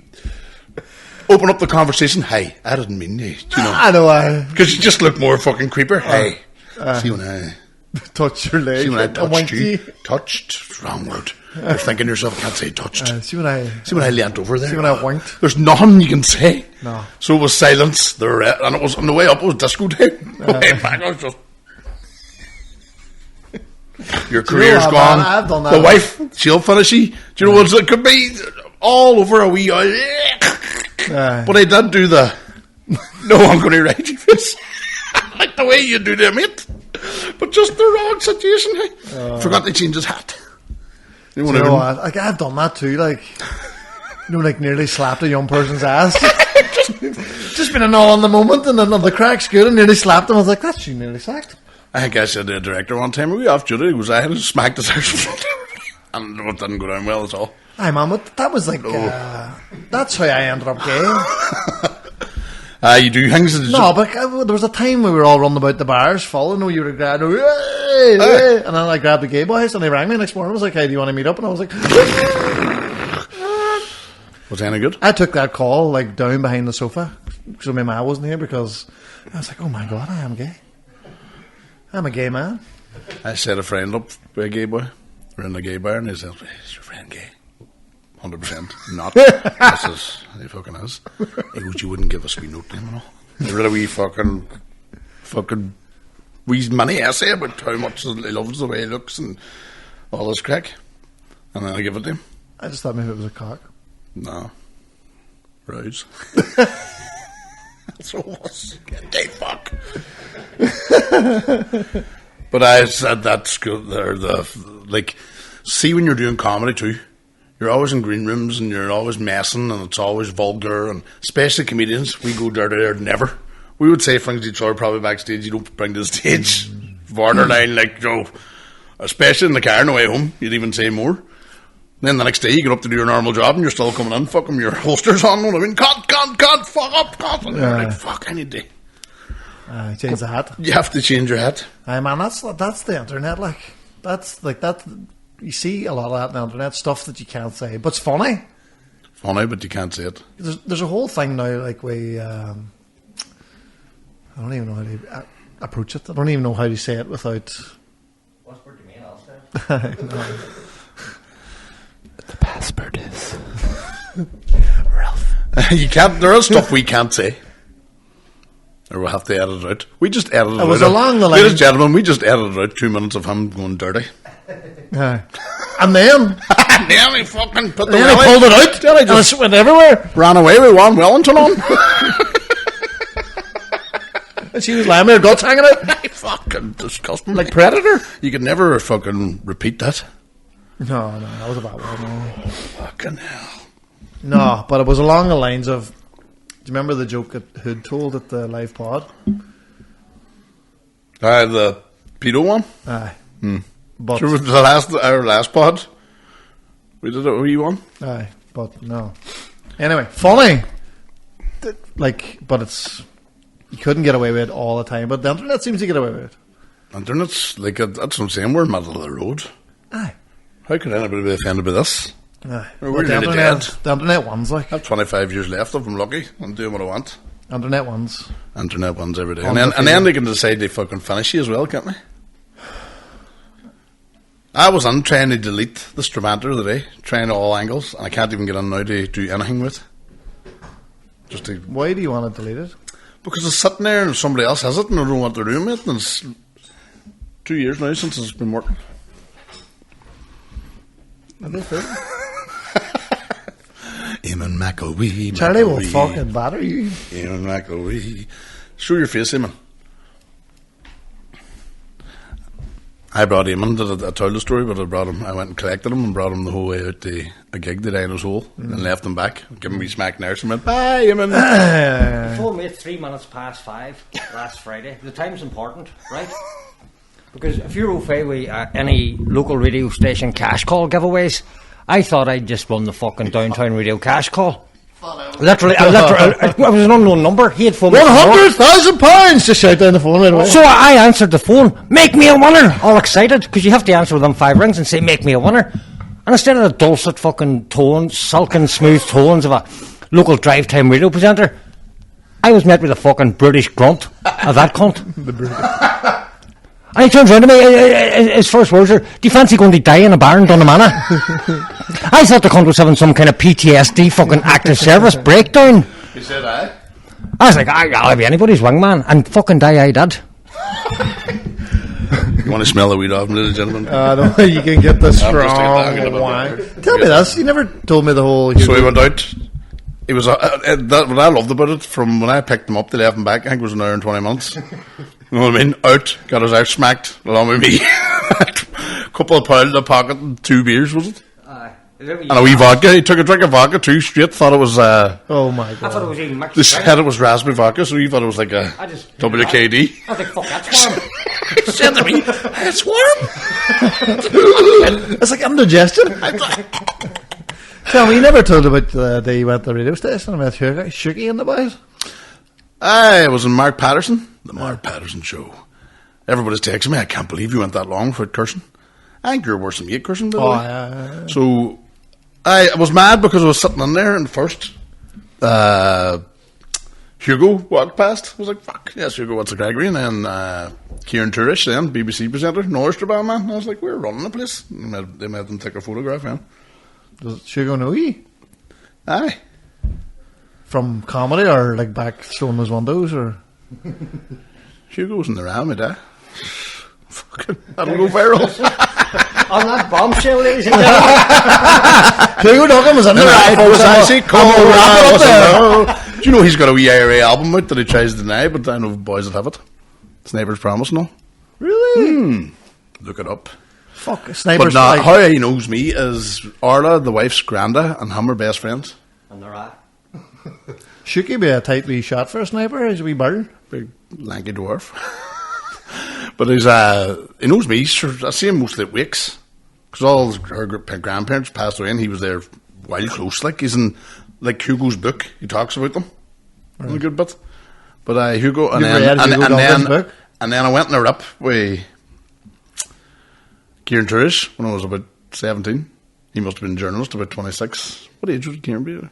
A: open up the conversation? Hey, I didn't mean you. Do you know?
B: I know.
A: Because you just look more fucking creeper. Hey, see when I
B: touch your leg.
A: see when I touched you.
B: you.
A: Touched, wrong word. You're thinking to yourself, I can't say touched.
B: See when I
A: leant over there.
B: see when I winked.
A: There's nothing you can say.
B: No.
A: So it was silence. And it was on the way up. It was disco time. The way back, I was just. Your career's
B: what,
A: gone.
B: man? I've done that.
A: The wife, she'll finish you. Do you know what it could be? All over a wee. But I did do the. No, I'm going to ride you face. Like the way you do the mate. But just the wrong situation. Forgot to change his hat. You know what?
B: Like I've done that too. Like, you know, like nearly slapped a young person's ass. just been an all on the moment, and then the crack's good, and nearly slapped him. I was like, that's you nearly sacked.
A: I think I said to the director one time, we off duty, I had smacked his house. And it didn't go down well at all.
B: Aye, man, but that was like, that's how I ended up gay.
A: You do things.
B: No, but there was a time we were all running about the bars, following. You were grabbing, hey, and then I grabbed the gay boys, and they rang me next morning. I was like, "Hey, do you want to meet up?" And I was like,
A: "Was any good?"
B: I took that call like down behind the sofa, so my ma wasn't here because I was like, "Oh my god, I am gay. I'm a gay man."
A: I set a friend up with a gay boy. We're in the gay bar, and he said, "Is your friend gay?" 100% not. I says, he fucking is. He goes, you wouldn't give us wee note to him and all. A really wee fucking wee mini essay about how much he loves the way he looks and all this crack. And then I give it to him.
B: I just thought maybe it was a cock.
A: No. Rouse. So it was. Gay fuck. But I said that's good. Like, see when you're doing comedy too, you're always in green rooms and you're always messing and it's always vulgar, and especially comedians, we go dirtier than ever. We would say things to each other probably backstage you don't bring to the stage. Borderline, like, Joe, especially in the car on the way home, you'd even say more. And then the next day you get up to do your normal job and you're still coming in, fucking your holsters on, you know what I mean? Cut, fuck up, cut. And you're like, fuck, I need to
B: change the hat.
A: You have to change your hat.
B: Aye, man, that's the internet, like. That's like that. You see a lot of that on the internet, stuff that you can't say, but it's funny.
A: Funny, but you can't say it.
B: There's a whole thing now, like I don't even know how to approach it. I don't even know how to say it without.
C: What's word to me? I'll say.
B: No.
A: The password is Ralph. You can't. There is stuff we can't say. Or we'll have to edit it out. We just edited it out.
B: It was along the line.
A: Ladies and gentlemen, we just edited out 2 minutes of him going dirty.
B: And then
A: And then he fucking put the
B: And then he
A: welly.
B: pulled it out.
A: Then he
B: And it
A: just
B: went everywhere.
A: ran away with one Wellington on.
B: And she was lying with her guts hanging out.
A: Fucking disgusting.
B: Like Predator.
A: You could never fucking repeat that.
B: No, that was a bad one. No.
A: Fucking hell.
B: No, but it was along the lines of. Do you remember the joke that Hood told at the live pod?
A: The pedo one.
B: Aye.
A: But sure, was our last pod. We did a wee one.
B: Aye, but no. Anyway, funny. Like, but it's you couldn't get away with it all the time. But the internet seems to get away with it.
A: Internet's like that's what I'm saying. We're middle of the road.
B: Aye.
A: How could anybody be offended by this?
B: Aye.
A: We're
B: But the
A: nearly
B: internet,
A: dead.
B: the internet ones like
A: I have 25 years left if I'm lucky. I'm doing what I want.
B: internet ones.
A: Internet ones every day.
B: On
A: And
B: the
A: then
B: field.
A: they can decide they fucking finish you as well, can't they? I was on trying to delete the Stravander the day, trying all angles, and I can't even get on now to do anything with. Just to,
B: Why do you want to delete it?
A: because it's sitting there and somebody else has it and I don't know what they're doing with it, and it's 2 years now since it's been working.
B: Are they fair?
A: Eamon McElwee.
B: Charlie will
A: McElwee,
B: fucking batter you.
A: Eamon McElwee. Show your face, Eamon. I brought Eamon, I told the story, but I went and collected him and brought him the whole way out to a gig today in his hole and left him back. Give him a wee smack nurse and went, bye, Eamon.
C: You told me at 3 minutes past 5 last Friday. The time's important, right? Because if you're okay with any local radio station cash call giveaways, I thought I'd just won the fucking downtown radio cash call. Literally, it was an unknown number. He had phoned me.
B: £100,000! Just shout down the phone right away.
C: So I answered the phone, make me a winner, all excited, because you have to answer within 5 rings and say, make me a winner. And instead of the dulcet fucking tones, silken smooth tones of a local drive time radio presenter, I was met with a fucking British grunt of that cunt. And he turns around to me, his first words are, do you fancy going to die in a bar in Dunnamana? I thought the cunt was having some kind of PTSD fucking active service breakdown.
A: He said, aye.
C: I was like, I'll be anybody's wingman, and fucking die I did.
A: You want to smell the weed off him, ladies and gentlemen?
B: No, you can get the
A: talking about
B: strong wine.
A: that.
B: Tell me this. You never told me the whole.
A: So he went out. It was that what I loved about it. From when I picked him up, they left him back. I think it was an hour and 20 minutes. You know what I mean? Out, got his out smacked along with me. Couple of pounds in the pocket and 2 beers, was it? And a wee vodka. He took a drink of vodka too straight. Thought it was.
B: Oh my god!
C: I thought it was even mixed.
A: They said it was raspberry vodka, so he thought it was like a WKD.
C: I was like, fuck, that's warm.
A: He said to me, "It's warm."
B: It's like indigestion. Tell me, you never told about the day you went to the radio station and met Shuki and the boys?
A: I was in Mark Patterson, the Mark Patterson show. Everybody's texting me, I can't believe you went that long without cursing. I think you're worse than me at cursing, by the way.
B: Yeah.
A: So, I was mad because I was sitting in there and first Hugo walked past. I was like, fuck, yes, Hugo, what's the Gregory? And then Kieran Turish, then, BBC presenter, Norstrabah man. And I was like, we're running the place. They made them take a photograph, man.
B: Does Shugo know you?
A: Aye.
B: From comedy or like back throwing those windows or?
A: Hugo's in the round, my dad. Fucking, that'll go viral.
C: On that bombshell, ladies and gentlemen.
B: Hugo Duggan was in the
A: Right,
B: right.
A: was actually
B: We'll wrap it up there.
A: Do you know he's got a wee IRA album out that he tries to deny, but I know boys that have it. Sniper's Promise, no?
B: Really?
A: Look it up.
B: Fuck,
A: But
B: snipers.
A: now,
B: Like,
A: how he knows me is Orla, the wife's granda, and him are best friends.
C: And they're at.
B: Shuki be a tight wee shot for a sniper. He's a wee bird.
A: Big lanky dwarf. But he's he knows me. Sure, I see him mostly at wakes because all her grandparents passed away, and he was there while close. Like he's in like Hugo's book. He talks about them a good bit. But Hugo, and
B: You've
A: then
B: read Hugo Duggan's book?
A: and then I went in a rip with Kieran Turish when I was about 17. He must have been a journalist, about 26. What age would Kieran be?
B: Right,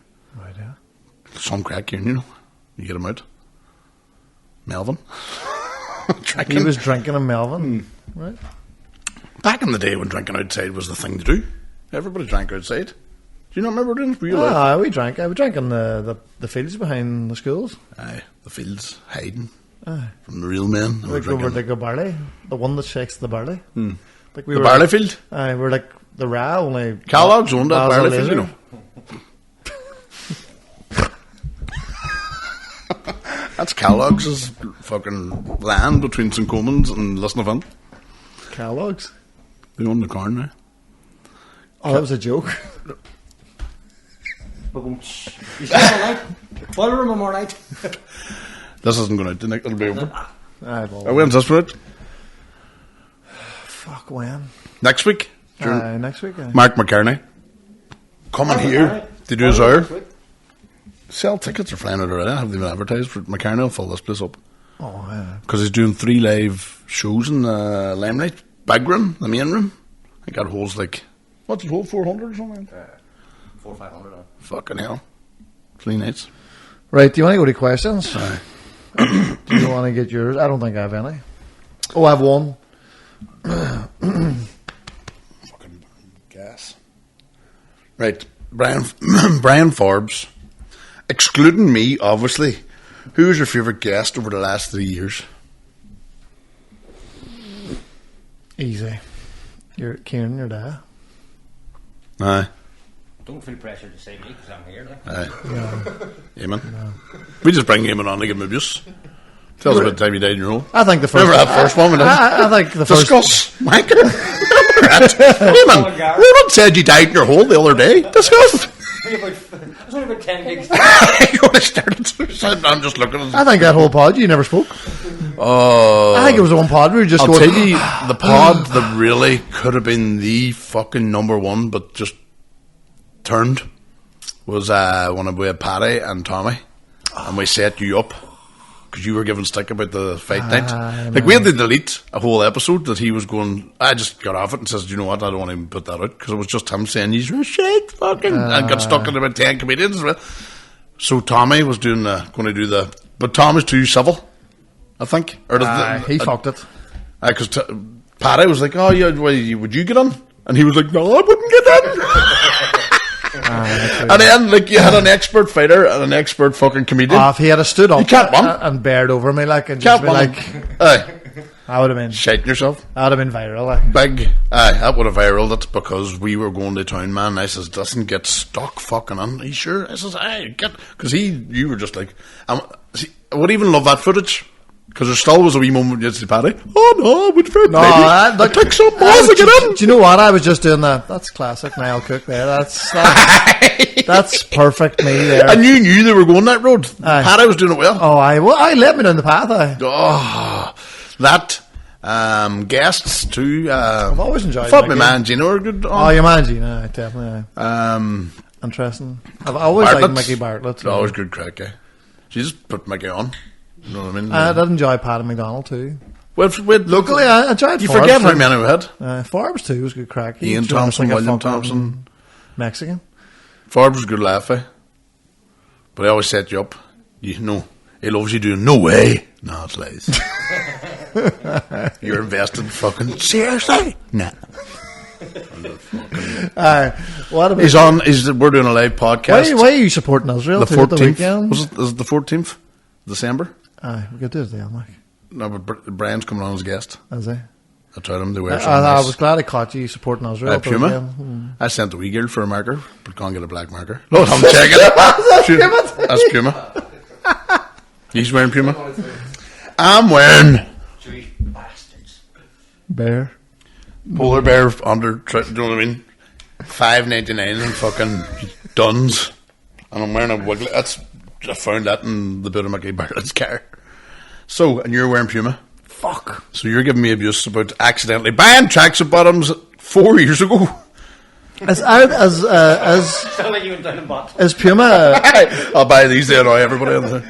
B: yeah.
A: Some crack, Kieran, you know. You get him out. Melvin.
B: He was drinking in Melbourne. Right.
A: Back in the day when drinking outside was the thing to do. Everybody drank outside. Do you not remember doing it? Were you allowed?
B: We drank. I was drinking the fields behind the schools.
A: Aye, the fields hiding
B: Aye.
A: from the real men.
B: Like over the barley, the one that shakes the barley. Like we
A: The
B: were
A: barley field?
B: Aye, we're like the Ra only...
A: Kellogg's owned that
B: Basil
A: barley field, you know. That's Kellogg's fucking land between St. Comans and Lisnavin.
B: Kellogg's?
A: They own the corn now.
B: Oh, that was a joke.
C: You see all right? Boiler room, I'm all right.
A: This isn't going out tonight. It'll be over. When's this for it?
B: Fuck, when?
A: Next week?
B: Next week.
A: Mark McKerney coming here to do his hour. Sell tickets are flying out already. I haven't even advertised for McKerney. Will fill this place up.
B: Oh, yeah.
A: Because he's doing 3 live shows in the Limelight. Big room, the main room. I think that holds like, what's it hold, 400 or something?
C: 400 or 500.
A: Fucking hell. 3 nights.
B: Right, do you want to go to questions?
A: Aye.
B: Do you want to get yours? I don't think I have any. Oh, I have one.
A: Fucking gas. Right, Brian Forbes. Excluding me, obviously. Who was your favourite guest over the last 3 years?
B: Easy. You're Kieran, your dad.
A: Aye.
C: Don't feel pressure to say me because I'm here now.
A: Aye. Eamon. No. We just bring Eamon on to give him abuse. Tell us about the time you died in your hole.
B: I think the first.
A: Remember that first one?
B: I think the first.
A: Discuss. Wanker. Remember that? Eamon, Ronan said you died in your hole the other day. Discuss.
C: It's only about 10 gigs.
A: You want to start it? I'm just looking at
B: I think that whole pod, you never spoke. I think it was the one pod we were just
A: I'll
B: going.
A: tell you, the pod that really could have been the fucking number one, but just turned, was when we had Paddy and Tommy, and we set you up because you were giving stick about the fight night. Like, we had to delete a whole episode that he was going. I just got off it and says, you know what, I don't want to even put that out because it was just him saying he's shit fucking and got stuck in about 10 comedians as well. So Tommy was doing going to do the, but Tom is too civil, I think. Or
B: he fucked it.
A: Because Paddy was like, oh yeah, would you get in? And he was like, no, I wouldn't get in. And then, like, you had an expert fighter and an expert fucking comedian.
B: If he had stood up and bared over me, like, and just
A: can't
B: be like, I would have been
A: shaking yourself.
B: I would have been viral, like.
A: Big, that would have viraled it because we were going to town, man. I says, doesn't get stuck fucking on. Are you sure? I says, because you were just like, I would even love that footage. Because there still was a wee moment you said, Paddy, oh no, I would fair play. I took some balls to get in.
B: Do you know what? I was just doing that. That's classic Niall Cook there. That's perfect me there.
A: And you knew they were going that road. Paddy was doing it well.
B: Oh, I let me down the path.
A: That guests too.
B: I've always enjoyed.
A: Thought my man Gino were good.
B: Oh, your man Gino, definitely. Interesting. I've always liked Mickey Bartlett.
A: Always good crack. She just put Mickey on. You know what I mean?
B: I did enjoy Paddy McDonald too.
A: Well,
B: locally, I enjoyed.
A: You
B: Forbes
A: forget how many we had.
B: Forbes too was good crack.
A: Ian Thompson, William Thompson,
B: Mexican.
A: Forbes was good laugh, but I always set you up. You know, he loves you doing no way. No, it's lies. You're invested. Fucking seriously? Nah.
B: What about
A: we're doing a live podcast.
B: Why are you supporting Israel?
A: The 14th.
B: Is
A: it the 14th December?
B: Aye, we could do it then, like.
A: No, but Brian's coming on as a guest.
B: Is he?
A: I told him to wear
B: I was glad I caught you supporting Israel.
A: Puma. I sent the wee girl for a marker, but can't get a black marker. No, I'm checking it. That's Puma. He's wearing Puma. I'm wearing
C: Jewish bastards.
B: Bear.
A: Polar bear under. Do you know what I mean? $5.99 and fucking Duns, and I'm wearing a Wiggly. I found that in the boot of Mickey Bartlett's car. So, and you're wearing Puma.
B: Fuck.
A: So you're giving me abuse about accidentally buying tracksuit bottoms 4 years ago.
B: As Puma.
A: I'll buy these to annoy everybody on there.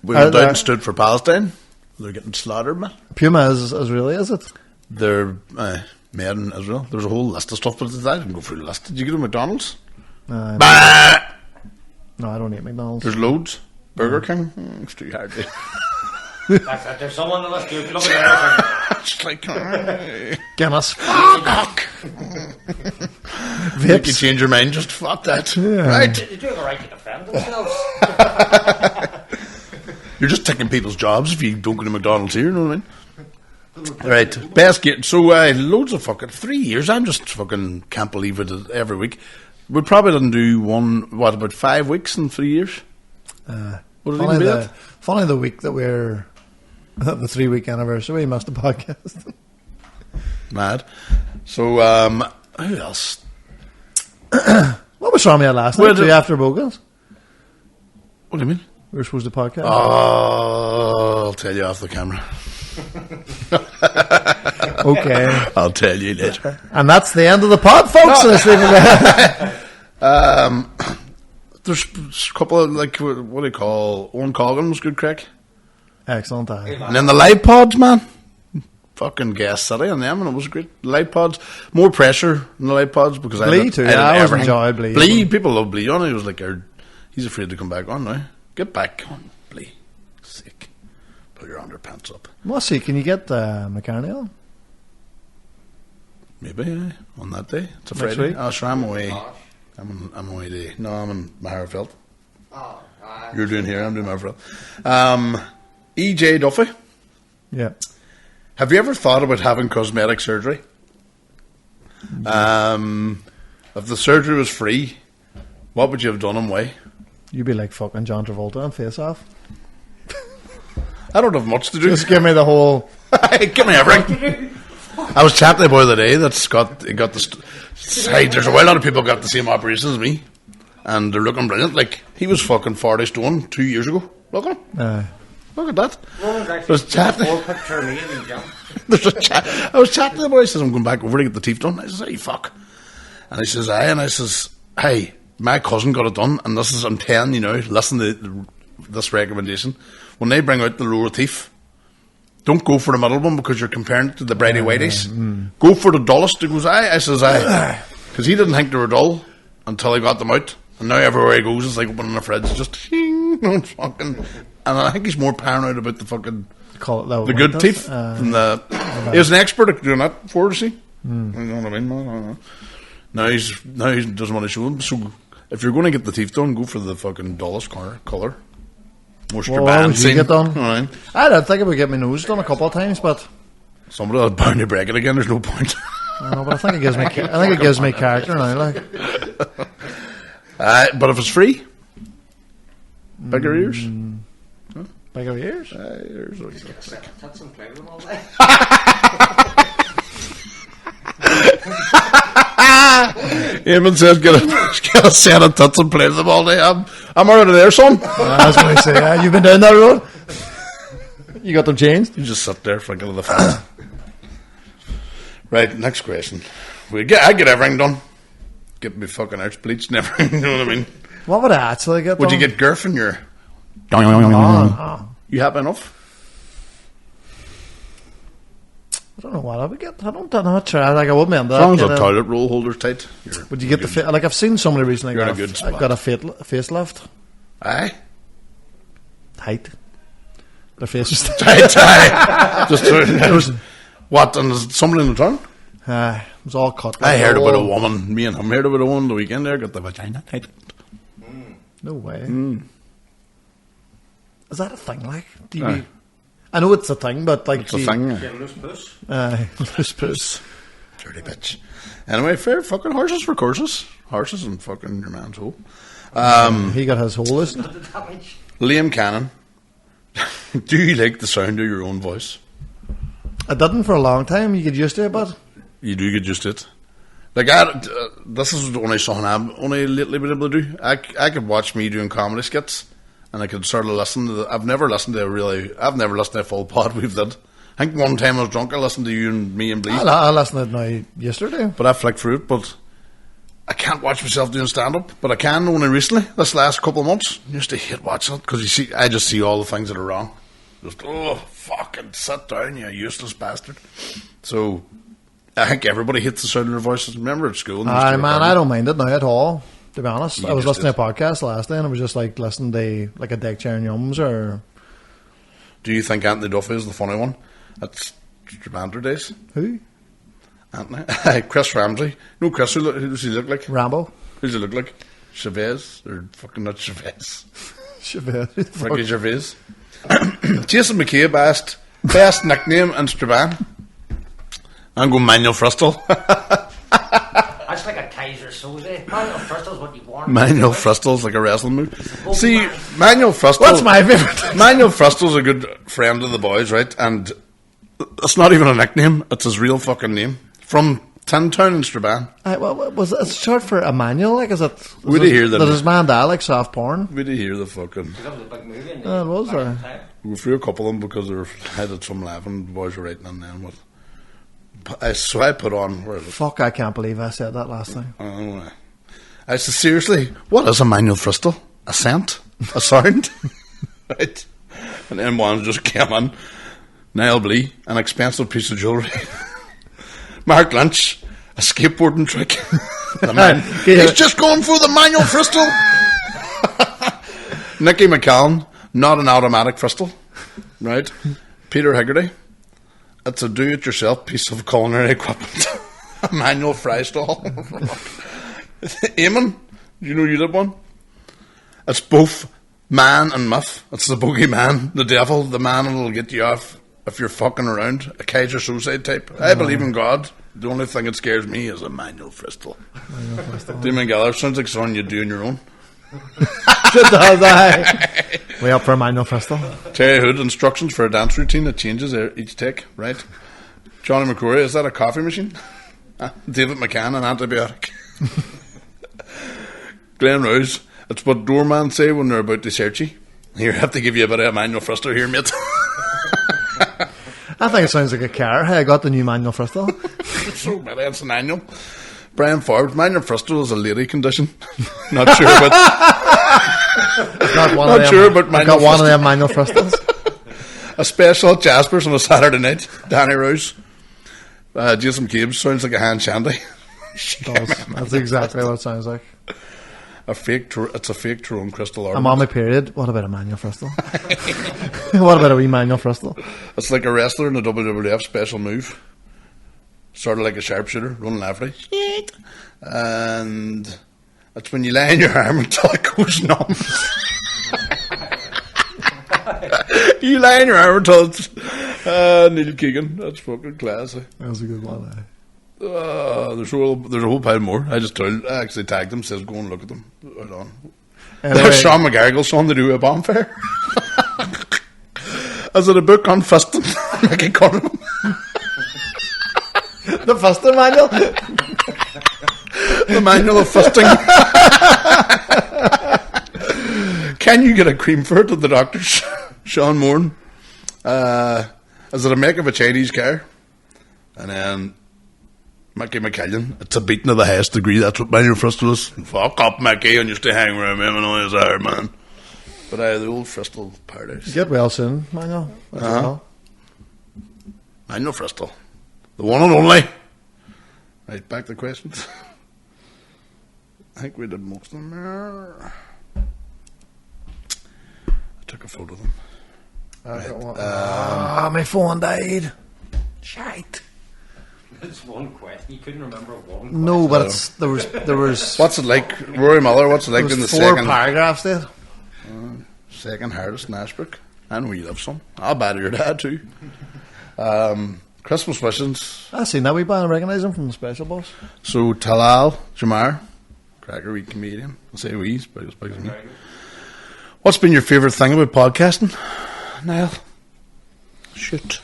A: We went down and stood for Palestine. They're getting slaughtered, man.
B: Puma is Israeli, is it?
A: They're made in Israel. There's a whole list of stuff, but I didn't go through the list. Did you get to McDonald's?
B: No, I don't eat McDonald's.
A: There's loads. Burger King? It's too hard to.
C: There's someone on the list. You look at everything.
A: It's like
B: Guinness.
A: Fuck.
B: Vips.
A: You can change your mind. Just fuck that.
B: Yeah.
A: Right.
C: They do have a right to defend themselves.
A: You're just taking people's jobs if you don't go to McDonald's here. You know what I mean? Right, best game. So loads of fucking 3 years. I'm just fucking can't believe it every week. We probably didn't do about 5 weeks in 3 years. Would it even be that?
B: Funny the week that we're the 3-week anniversary. We missed the podcast.
A: Mad. So who else?
B: What was wrong with you last night? Two after Bogans.
A: What do you mean?
B: We were supposed to podcast.
A: Oh, I'll tell you off the camera.
B: Okay.
A: I'll tell you later.
B: And that's the end of the pod, folks.
A: There's a couple of, like, what do you call, Owen Colgan was good crack.
B: Excellent.
A: And then the live pods, man. Fucking guest city on them, and it was great. Live pods, more pressure in the live pods because
B: Blee too. I always enjoyed Blee.
A: Blee, people love Blee. On he was like, he's afraid to come back on now. Get back on, Blee. Sick. Put your underpants up.
B: Well, see, can you get McCartney on?
A: Maybe on that day. It's a
B: Next
A: Friday.
B: week?
A: Oh, sure, I'm away. I'm away today. No, I'm in Maherfield. You're doing here. I'm doing Maherfield. EJ Duffy.
B: Yeah.
A: Have you ever thought about having cosmetic surgery? If the surgery was free, what would you have done and why?
B: You'd be like fucking John Travolta on Face Off.
A: I don't have much to do.
B: Just give me the whole.
A: Give me everything. I was chatting to the boy the day that's got the. Hey, there's a lot of people got the same operation as me, and they're looking brilliant. Like he was fucking 40 stone 2 years ago. Look at him. Look at that. There's chatting. I was chatting to the boy. He says, I'm going back over to get the teeth done. I says, hey, fuck. And he says, aye. And I says, hey, my cousin got it done. And this is, I'm telling you now, listen to this recommendation. When they bring out the lower teeth, don't go for the middle one because you're comparing it to the Brady Whiteys. Go for the dullest. He goes, aye. I says, aye. Because he didn't think they were dull until he got them out. And now everywhere he goes, it's like opening a fridge. It's just, fucking. And I think he's more paranoid about the fucking the good teeth. He was an expert at doing that before, is he? You know what I mean? I don't know. Now he doesn't want to show them. So if you're going to get the teeth done, go for the fucking dullest colour. More
B: What would you get done?
A: Right.
B: I don't think I would get my nose done a couple of times, but
A: Somebody will bound to break it again. There's no point.
B: I know, but I think it gives me character now. Like,
A: but if it's free, bigger ears.
B: bigger ears.
A: Ears always look sick.
C: Touch and play with them all day.
A: Eamon says, get a set of tits and play with them all day. I'm already there, son.
B: I was going to say, you've been down that road. You got them changed.
A: You just sit there thinking of the fans. Right, next question. I get everything done. Get me fucking arch bleached and everything. You know what I mean?
B: What would I actually get
A: Would
B: done?
A: you get girth in your... You happy enough?
B: I don't know what I would get. I don't know. Try. Like, I wouldn't end
A: As
B: up.
A: long as the toilet roll holder's tight.
B: Would you get the like? I've seen somebody recently
A: You're in
B: got
A: a good spot.
B: got a facelift.
A: Aye.
B: Tight. Their face was
A: Tight. Just there was... What, and is somebody in the town?
B: it was all cut.
A: I heard about a woman. Me and him heard about a woman the weekend there. Got the vagina tight.
B: No way. Is that a thing? Like, do you? I know it's a thing, but like,
A: It's a thing.
C: Loose puss.
B: Loose puss.
A: Dirty bitch. Anyway, fair fucking horses for courses. Horses and fucking your man's hole.
B: He got his hole loosened.
A: Liam Cannon. Do you like the sound of your own voice?
B: I didn't for a long time. You get used to it, but
A: You do get used to it. Like, this is only something I've only lately been able to do. I could watch me doing comedy skits, and I could sort of listen to I've never listened to a full pod we've did. I think one time I was drunk, I listened to you and me and Blee.
B: I listened to it now yesterday.
A: But I flicked through it, but I can't watch myself doing stand-up. But I can only recently, this last couple of months. I used to hate watching it, because I just see all the things that are wrong. Just, fucking sit down, you useless bastard. So, I think everybody hates the sound of their voices. Remember at school?
B: I don't mind it now at all, to be honest.
A: You
B: I was
A: just
B: listening to a podcast last day, and it was just like listening to like a deck chair and yums, or...
A: Do you think Anthony Duffy is the funny one? That's Banter days.
B: Who?
A: Anthony. Chris Ramsey. No, Chris, who does he look like?
B: Rambo.
A: Who does he look like? Chavez? Or fucking not Chavez.
B: Chavez.
A: Ricky Gervais. Jason McCabe asked, best nickname in Strabane? I'm going manual Frystal.
C: That's like a Kaiser Soze. Manual Frystal's what you want.
A: Manual Frystal's like a wrestling move. See, Manual Frystal...
B: What's my favourite?
A: Manual Frystal's a good friend of the boys, right? And it's not even a nickname. It's his real fucking name. From Tintown in Strabane.
B: What was it? It's short for Emmanuel, like, is it?
A: Where do you hear that?
B: Does his man die like soft porn?
A: Where do you hear the fucking...
C: That was a big movie.
B: It was,
A: We threw a couple of them because they had some laughing. The boys were writing on them. So I put on... Where is it?
B: Fuck, I can't believe I said that last time.
A: I said, seriously, what is a manual Frystal? A scent? A sound? Right? And then one just came in. Niall Blee, an expensive piece of jewellery. Mark Lynch, a skateboarding trick. The man, he's just going for the manual Frystal. Nicky McCallan, not an automatic Frystal. Right? Peter Higgerty, it's a do-it-yourself piece of culinary equipment. A manual Frystal. Eamon, you know you did one? It's both man and myth. It's the boogeyman, the devil, the man that'll get you off if you're fucking around. A Kaiser Soze type. I believe in God. The only thing that scares me is a manual Frystal. Damon Geller sounds like something you do on your own.
B: It does, aye. We up for a manual Frystal.
A: Terry Hood, instructions for a dance routine that changes each take, right? Johnny McCrory, is that a coffee machine? David McCann, an antibiotic. Glenn Rose, it's what doorman say when they're about to search you. Here, I have to give you a bit of a manual Frystal here, mate.
B: I think it sounds like a car. Hey, I got the new manual Frystal.
A: So bad, it's an annual. Brian Forbes, manual Frystal is a lady condition. Not sure about...
B: Not one
A: Not
B: of them.
A: sure about
B: I
A: manual
B: got one
A: Frystal.
B: of them manual Frystals.
A: A special at Jasper's on a Saturday night. Danny Rose. Jason Cable sounds like a hand shandy.
B: That's exactly what it sounds like.
A: It's a fake Tyrone Crystal
B: I'm
A: ornament.
B: on my period. What about a manual Frystal? What about a wee manual Frystal?
A: It's like a wrestler in a WWF special move. Sort of like a sharpshooter, running after you. And it's when you lie in your arm until it goes numb. You lie in your arm until it's... Neil Keegan. That's fucking classy.
B: That was a good one, eh?
A: There's a whole pile more. I actually tagged them, says go and look at them. Hold on.
B: Anyway,
A: There's Sean McGarrigle's son to do a bonfire. Is it a book on fisting? Mickey Cunningham.
B: the Frystal manual?
A: The manual of fisting. Can you get a cream for it at the doctor's? Sean Moore. Is it a make of a Chinese car? And then Mickey McCallan, it's a beating of the highest degree. That's what manual Frystal is. Fuck up, Mickey, and you stay hanging around me. I'm annoying as hard, man. But the old Frystal paradise.
B: Get well soon, manual.
A: Manual Frystal. The one and only. Right, back to questions. I think we did most of them there. I took a photo of them.
B: My phone died. Shite.
C: It's one question. You couldn't remember one question.
B: No, but there was
A: What's it like, Rory Miller? What's it like in the
B: four
A: second
B: paragraphs there.
A: second hardest in Ashbrook? And we love some. I'll batter your dad too. Christmas wishes.
B: I seen that wee band. I recognise him from the Special Boss.
A: So Talal Jamar, cracker wee comedian. I'll say we's, but it's big as me. What's been your favourite thing about podcasting, Niall? Shoot.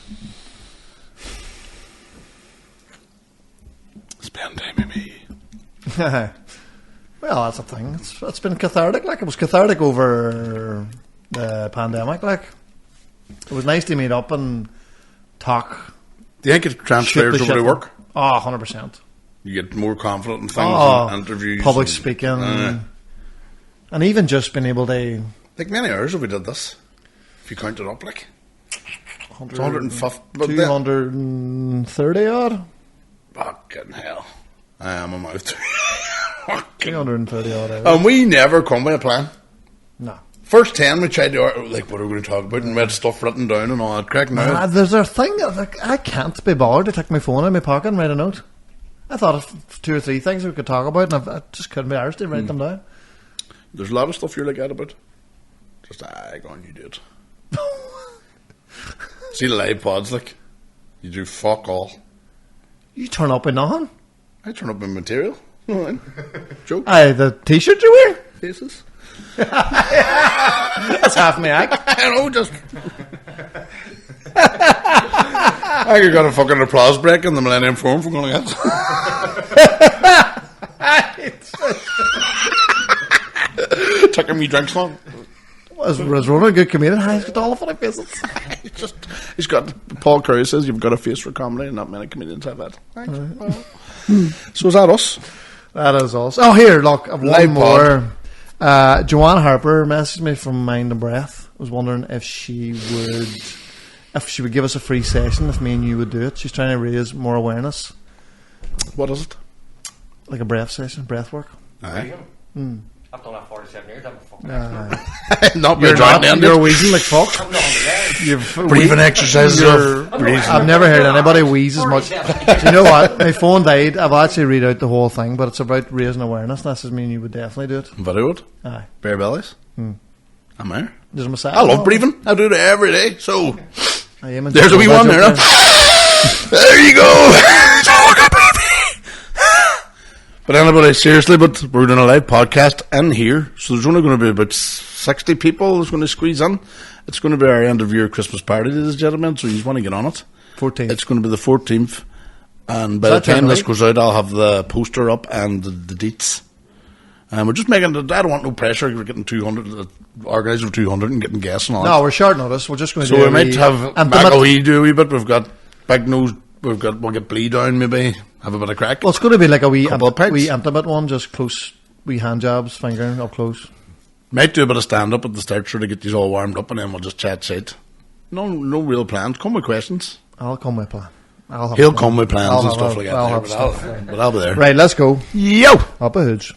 A: Spend time with me.
B: Well, that's a thing. It's been cathartic. Like, it was cathartic over the pandemic. Like, it was nice to meet up and talk.
A: Do you think it transfers over to work?
B: Oh, 100%.
A: You get more confident in things and interviews.
B: Public
A: and,
B: speaking. And even just being able to...
A: Like, many hours have we did this? If you count it up, like. 150.
B: 230 odd.
A: Fucking hell. I am a mouth.
B: 330 odd hours.
A: And we never come with a plan.
B: No.
A: First 10 we tried to, like, what are we going to talk about? And we had stuff written down and all that crack. Now,
B: there's a thing, like, I can't be bothered to take my phone out of my pocket and write a note. I thought of 2 or 3 things we could talk about, and I just couldn't be arsed to write them down.
A: there's a lot of stuff you're like that about. Just, go on, you do it. See the live pods, like, you do fuck all.
B: You turn up in nothing.
A: I turn up in material. No, joke.
B: Aye, the t-shirt you wear.
A: Faces.
B: That's half my act.
A: I know, just. I got a fucking applause break in the Millennium Forum for going to get. Taking me drinks long.
B: Was Ronan a good comedian? He's got all the funny faces.
A: He's got. Paul Curry says you've got a face for comedy, and not many comedians have that. Thanks. So is that us?
B: That is awesome. Oh, here, look, I've one
A: Live
B: more. Joanne Harper messaged me from Mind and Breath. I was wondering if she would give us a free session if me and you would do it. She's trying to raise more awareness.
A: What is it?
B: Like a breath session, breath work.
A: Aye.
C: I've done that 47 years. I'm a fucking
A: Not
B: You're
A: not.
B: you're wheezing like fuck.
C: I'm not there.
B: You've
A: Breathing exercises of breathing.
B: I've never heard anybody wheeze as much. Do you know what? My phone died. I've actually read out the whole thing, but it's about raising awareness. That says me and you would definitely do it.
A: Very good.
B: Aye.
A: Bare bellies. I'm there.
B: There's a massage.
A: I love breathing. I do it every day. So
B: I am
A: there's a wee one there. There you go. But anybody, seriously, but we're doing a live podcast in here, so there's only going to be about 60 people that's going to squeeze in. It's going to be our end of year Christmas party, ladies and gentlemen, so you want to get on it.
B: 14th.
A: It's going to be the 14th, and by the time this goes out, I'll have the poster up and the dates. We're just making it, I don't want no pressure. We're getting 200, organising 200 and getting guests and all that.
B: No, we're short notice. We're just going to
A: So we might have McAwee do a wee bit. We've got Big Nose. We'll get Blee down maybe. Have a bit of crack.
B: Well, it's going to be like a wee
A: Couple
B: intimate one, just close, wee hand jobs, fingering up close.
A: Might do a bit of stand up at the start, sure, to get these all warmed up, and then we'll just chat shit. No real plans. Come with questions.
B: I'll come with a plan.
A: He'll come with plans and stuff like that. But I'll be there.
B: Right, let's go.
A: Yo!
B: Up a hoods.